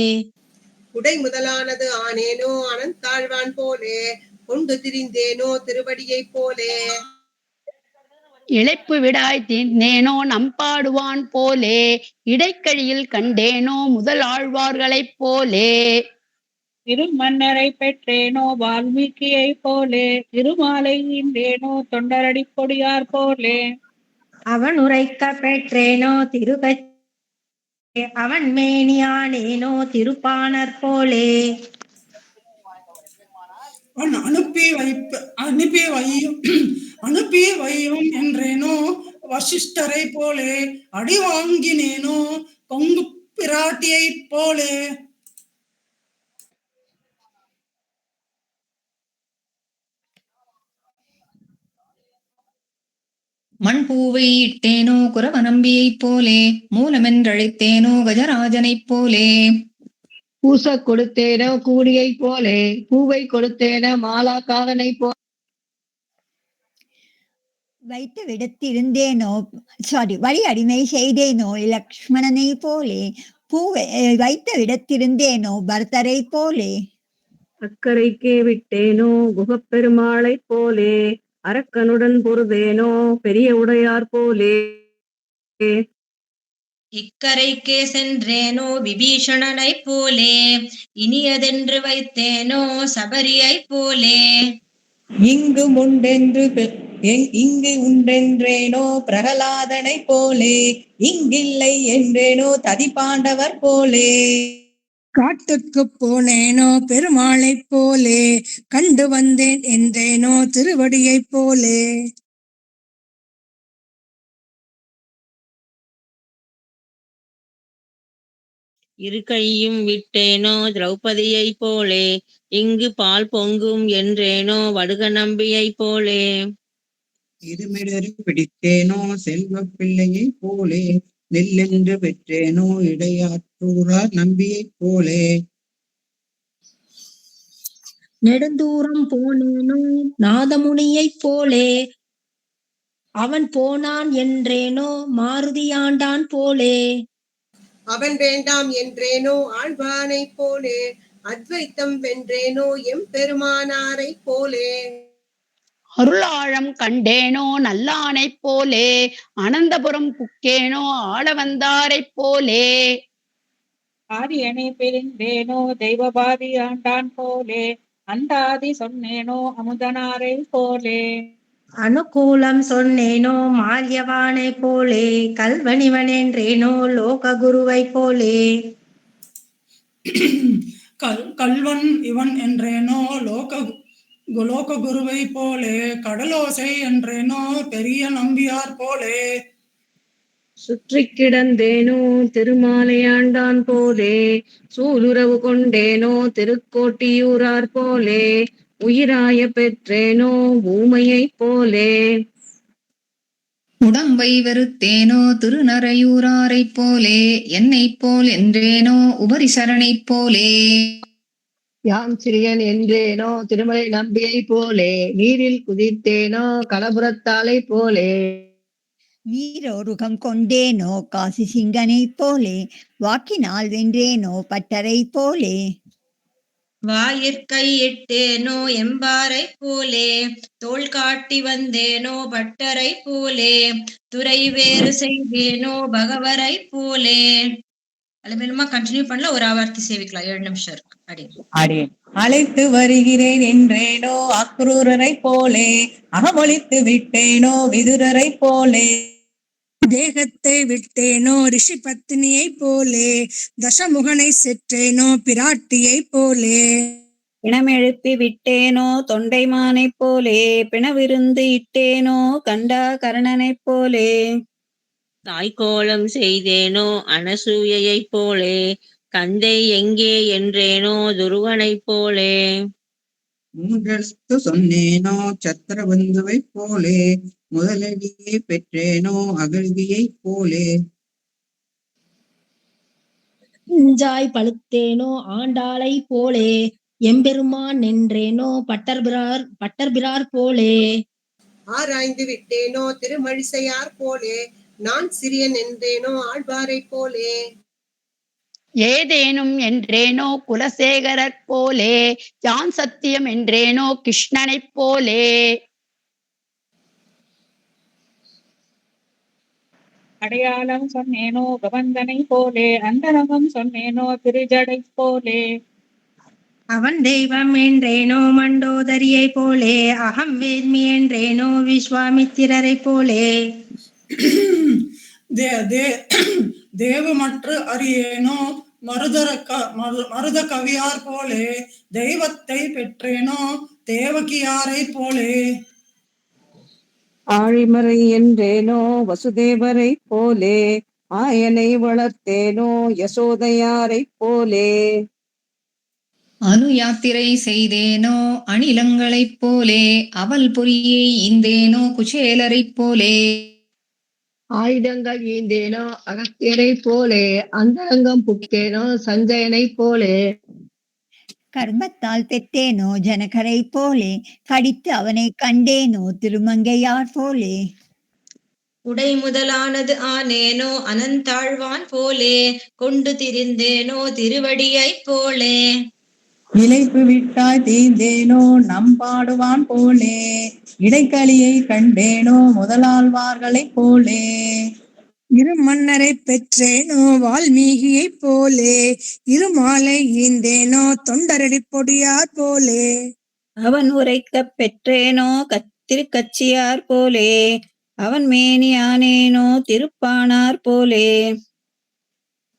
உடை முதலானது ஆனேனோ அனந்தாழ்வான் போலே, கொண்டு திரிந்தேனோ திருவடியை போலே. இளைப்பு விடாய் தீர்ந்தேனோ நம்பாடுவான் போலே, இடைக்கழியில் கண்டேனோ முதல் ஆழ்வார்களைப் போலே. திருமன்னரை பெற்றேனோ வால்மீகியைப் போலே, திருமாலை ஈந்தேனோ தொண்டரடிப் பொடியார் போலே. அவன் உரைக்க பெற்றேனோ அவன் மேனியானேனோ திருப்பாணர் போலே. அனுப்பி வையும் என்றேனோ வசிஷ்டரை போலே, அடி வாங்கினேனோ கொங்கு பிராட்டியை போலே. மண்பூவை இட்டேனோ குரவ நம்பியைப் போலே, மூலமென்றழைத்தேனோ கஜராஜனைப் போலே. பூச கொடுத்தேனோ கூடியை போலே, பூவை கொடுத்தேனோ மாலாக்காரனை போலே. வைத்த விடத்திருந்தேனோ வழி அடிமை செய்தேனோ லக்ஷ்மணனை போலே, பூவை வைத்த விடத்திருந்தேனோ பரதரை போலே. அக்கரைக்கே விட்டேனோ குகப்பெருமாளைப் போலே, அரக்கனுடன் பொருதேனோ பெரிய உடையார் போலே. இக்கரைக்கே சென்றேனோ விபீஷணனைப் போலே, இனியதென்று வைத்தேனோ சபரியைப் போலே. இங்கு உண்டென்றேனோ பிரகலாதனை போலே, இங்கில்லை என்றேனோ ததிபாண்டவர் போலே. காட்டுக்கு போனேனோ பெருமாளைப் போலே, கண்டு வந்தேன் என்றேனோ திருவடியைப் போலே. இரு கையும் விட்டேனோ திரௌபதியைப் போலே, இங்கு பால் பொங்கும் என்றேனோ வடுக நம்பியைப் போலே. இருமிடறி பிடித்தேனோ செல்வ பிள்ளையைப் போலே, நெல்லென்று பெற்றேனோ இடையாற்றூரார் நம்பியைப் போலே. நெடுந்தூரம் போனேனோ நாதமுனியைப் போலே, அவன் போனான் என்றேனோ மாருதியாண்டான் போலே. அவன் வேண்டாம் என்றேனோ ஆழ்வானைப் போலே, அத்வைத்தம் வென்றேனோ எம் பெருமானாரைப் போலே. அருளாழம் கண்டேனோ நல்லானைப் போலே, அனந்தபுரம் புக்கேனோ ஆள வந்தாரைப் போலே. ஆரியனை பிரிந்தேனோ தெய்வபாதி ஆண்டான் போலே, அந்தாதி சொன்னேனோ அமுதனாரை போலே. அனுகூலம் சொன்னேனோ மால்யவானை போலே, கல்வனிவன் என்றேனோ லோக குருவை போலே. கல்வன் இவன் என்றேனோ லோக குருவை போலே, கடலோசை என்றேனோ பெரிய நம்பியார் போலே. சுற்றி கிடந்தேனோ திருமாலையாண்டான் போலே, சூலுறவு கொண்டேனோ திருக்கோட்டியூரார் போலே, உயிராய பெற்றேனோ ஊமையைப் போலே. உடம்பை வெறுத்தேனோ திருநரையூராரைப் போலே, என்னைப் போல் என்றேனோ உபரிசரனைப் போலே. யாம் சிறியன் என்றேனோ திருமலை நம்பியை போலே, நீரில் குதித்தேனோ கலபுரத்தாலை போலே. நீரோருகம் கொண்டேனோ காசி சிங்கனைப் போலே, வாக்கினால் வென்றேனோ பட்டரை போலே. வாயிற்கையிட்டேனோ எம்பாரைப் போலே, தோள் காட்டி வந்தேனோ பட்டரைப் போலே, துறை வேறு செய்தேனோ பகவரைப் போலே. வேணுமா கண்டினியூ பண்ணல, ஒரு ஆவர்த்தி சேவிக்கலாம், 7 நிமிஷம் இருக்கு. அடியேன் அழைத்து வருகிறேன் என்றேனோ அக்ரூரரை போலே, அகமொழித்து விட்டேனோ விதுரரை போலே. தேகத்தை விட்டேனோ ரிஷி பத்தினியைப் போலே, தசமுகனை செற்றேனோ பிராட்டியைப் போலே. பிணமெழுப்பி விட்டேனோ தொண்டைமானைப் போலே, பிணவிருந்து இட்டேனோ கண்டா கர்ணனைப் போலே. தாய்கோலம் செய்தேனோ அனசூயைப் போலே, கந்தை எங்கே என்றேனோ துருவனைப் போலே. மூன்றெழுத்து சொன்னேனோ சத்திரபந்துவைப் போலே, முதலடியை பெற்றேனோ அகழ்வியைப் போலே. இஞ்சாய் பழுத்தேனோ ஆண்டாளை போலே, எம்பெருமான் நின்றேனோ பட்டர்பிரார் போலே. ஆராய்ந்து விட்டேனோ திருமழிசையார் போலே, நான் சிறியன் என்றேனோ ஆழ்வாரைப் போலே. ஏதேனும் என்றேனோ குலசேகரர் போலே, யான் சத்தியம் என்றேனோ கிருஷ்ணனைப் போலே. அடையாளம் சொன்னேனோ கவந்தனை போலே, அந்தரகம் சொன்னேனோ திருஜடை போலே. அவன் தெய்வம் என்றேனோ மண்டோதரியை போலே, அகம் வேத்மி என்றேனோ விஸ்வாமித்திரரை போலே. தேவமற்று அறியேனோ மருத கவியார் போலே தெய்வத்தை பெற்றேனோ தேவகியாரை போலே. ஆழிமறை என்றேனோ வசுதேவரை போலே ஆயனை வளர்த்தேனோ யசோதையாரை போலே. அணு யாத்திரை செய்தேனோ அணிலங்களைப் போலே அவள் பொறியை ஈந்தேனோ குச்சேலரைப் போலே. ஆயுதங்கள் ஈந்தேனோ அகத்தியரை போலே அந்தரங்கம் புக்கேனோ சஞ்சயனை போலே. கர்மத்தால் பெற்றேனோ ஜனகரை போலே கடித்து அவனை கண்டேனோ திருமங்கையார் போலே. உடை முதலானது ஆனேனோ அனந்தாழ்வான் போலே கொண்டு திரிந்தேனோ திருவடியைப் போலே. இளைப்பு விட்டாய் தீந்தேனோ நம்பாடுவான் போலே இடைக்களியை கண்டேனோ முதலாழ்வார்களைப் போலே. இரு மன்னரை பெற்றேனோ வால்மீகியை போலே இருமாலை ஈந்தேனோ தொண்டரடி பொடியார் போலே. அவன் உரைக்கப் பெற்றேனோ திருக்கச்சியார் போலே அவன் மேனியானேனோ திருப்பானார் போலே.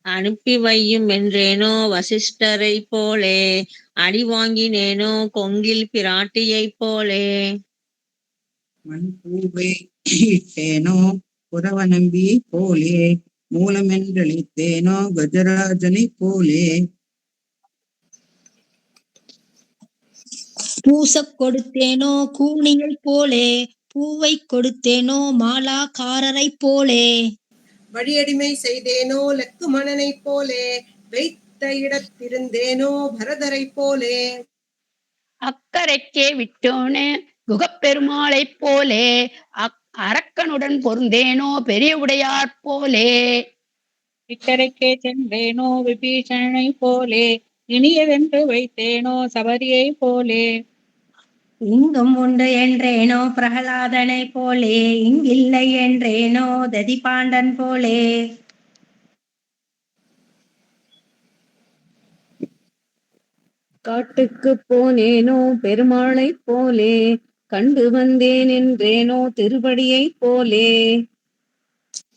அனுப்பி வையும் என்றேனோ வசிஷ்டரை போலே அடி வாங்கினேனோ கொங்கில் பிராட்டியைப் போலே. மண்பூவை இட்டேனோ புறவ நம்பியை போலே மூலமென்றளித்தேனோ கஜராஜனை போலே. பூசக் கொடுத்தேனோ கூனியை போலே பூவை கொடுத்தேனோ மாலாக்காரரை போலே. வழியடிமை செய்தேனோ லக்குமணனைப் போலே வைத்த இடத்திருந்தேனோ பரதரை போலே. அக்கரைக்கே விட்டோனே குகப்பெருமாளைப் போலே அரக்கனுடன் பொருந்தேனோ பெரிய உடையார் போலே. இக்கரைக்கே சென்றேனோ விபீஷணனை போலே இனியதென்று வைத்தேனோ சபரியை போலே. இங்கும் உண்டு என்றேனோ பிரகலாதனை போலே இங்கில்லை என்றேனோ ததிபாண்டன் போலே. காட்டுக்கு போனேனோ பெருமாளைப் போலே கண்டு வந்தேன் என்றேனோ திருவடியைப் போலே.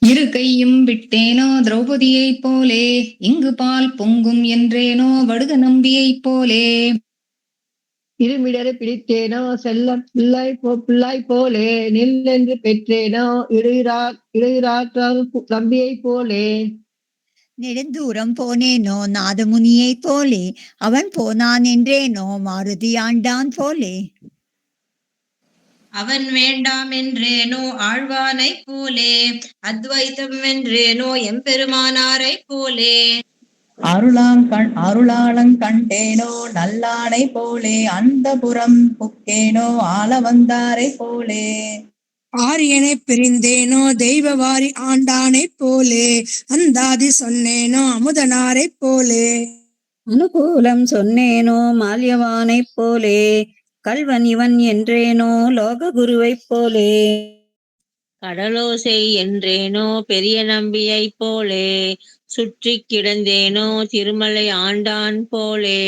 இரு கையும் விட்டேனோ திரௌபதியைப் போலே இங்கு பால் பொங்கும் என்றேனோ வடுக நம்பியைப் போலே. இருமிடரை பிடித்தேனோ செல்ல பிள்ளாய் போலே நில்லென்று பெற்றேனோ இடையிறாற்றால் தம்பியை போலே. நெடுந்தூரம் போனேனோ நாதமுனியைப் போலே அவன் போனான் என்றேனோ மாருதி ஆண்டான் போலே. அவன் வேண்டாம் என்றேனோ ஆழ்வானைப் போலே அத்வைத்தம் வென்றேனோ எம்பெருமானாரைப் போலே. அருளாளங் கண்டேனோ நல்லானை போலே அந்த புறம் புக்கேனோ ஆள வந்தாரை போலே. ஆரியனை பிரிந்தேனோ தெய்வவாரி ஆண்டானைப் போலே அந்தாதி சொன்னேனோ அமுதனாரைப் போலே. அனுகூலம் சொன்னேனோ மால்யவானைப் போலே கல்வன் இவன் என்றேனோ லோக குருவைப் போலே. கடலோசை என்றேனோ பெரிய நம்பியைப் போலே சுற்றி கிடந்தேனோ திருமலை ஆண்டான் போலே.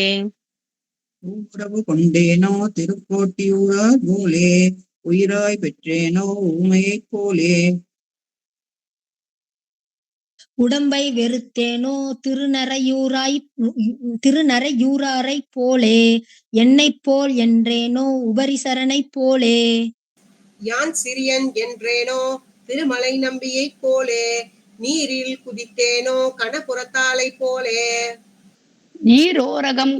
உறவு கொண்டேனோ திருக்கோட்டியூரார் போலே உயிராய் பெற்றேனோ ஊமையைப் போலே. உடம்பை வெறுத்தேனோ திருநரையூராரைப் போலே என்னைப் போல் என்றேனோ உபரிசரனைப் போலே. யான் சிறியன் என்றேனோ திருமலை நம்பியைப் போலே நீரில் குதித்தேனோ கணபுரத்தாளைப் போலே. நீரோரகம்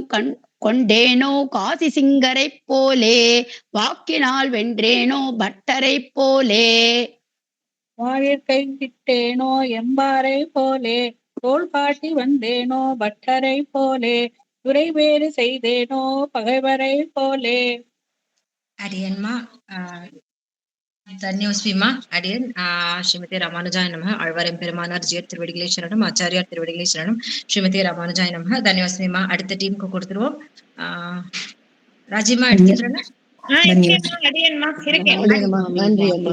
கொண்டேனோ காசி சிங்கரைப் போலே வாக்கினால் வென்றேனோ பட்டரைப் போலே. வாயிற்கை விட்டேனோ எம்பாரை போலே தோள் காட்டி வந்தேனோ பட்டரை போலே துறைவேறு செய்தேனோ பகைவரை போலே. அடியன்மா தன்யோஸ்விமா அடியன் ஸ்ரீமதி ராமானுஜாய நமः ஆழ்வார் எம்பெருமானார் ஜியர் திருவடிகளே சரணம் ஆச்சாரியார் திருவடிகளே சரணம் ஸ்ரீமதி ராமானுஜாய நமः. தன்யோஸ்விமா அடுத்த டீமுக்கு கொடுத்துருவோம். ராஜிமா எடுத்துக்கிறேன். நன்றி அம்மா.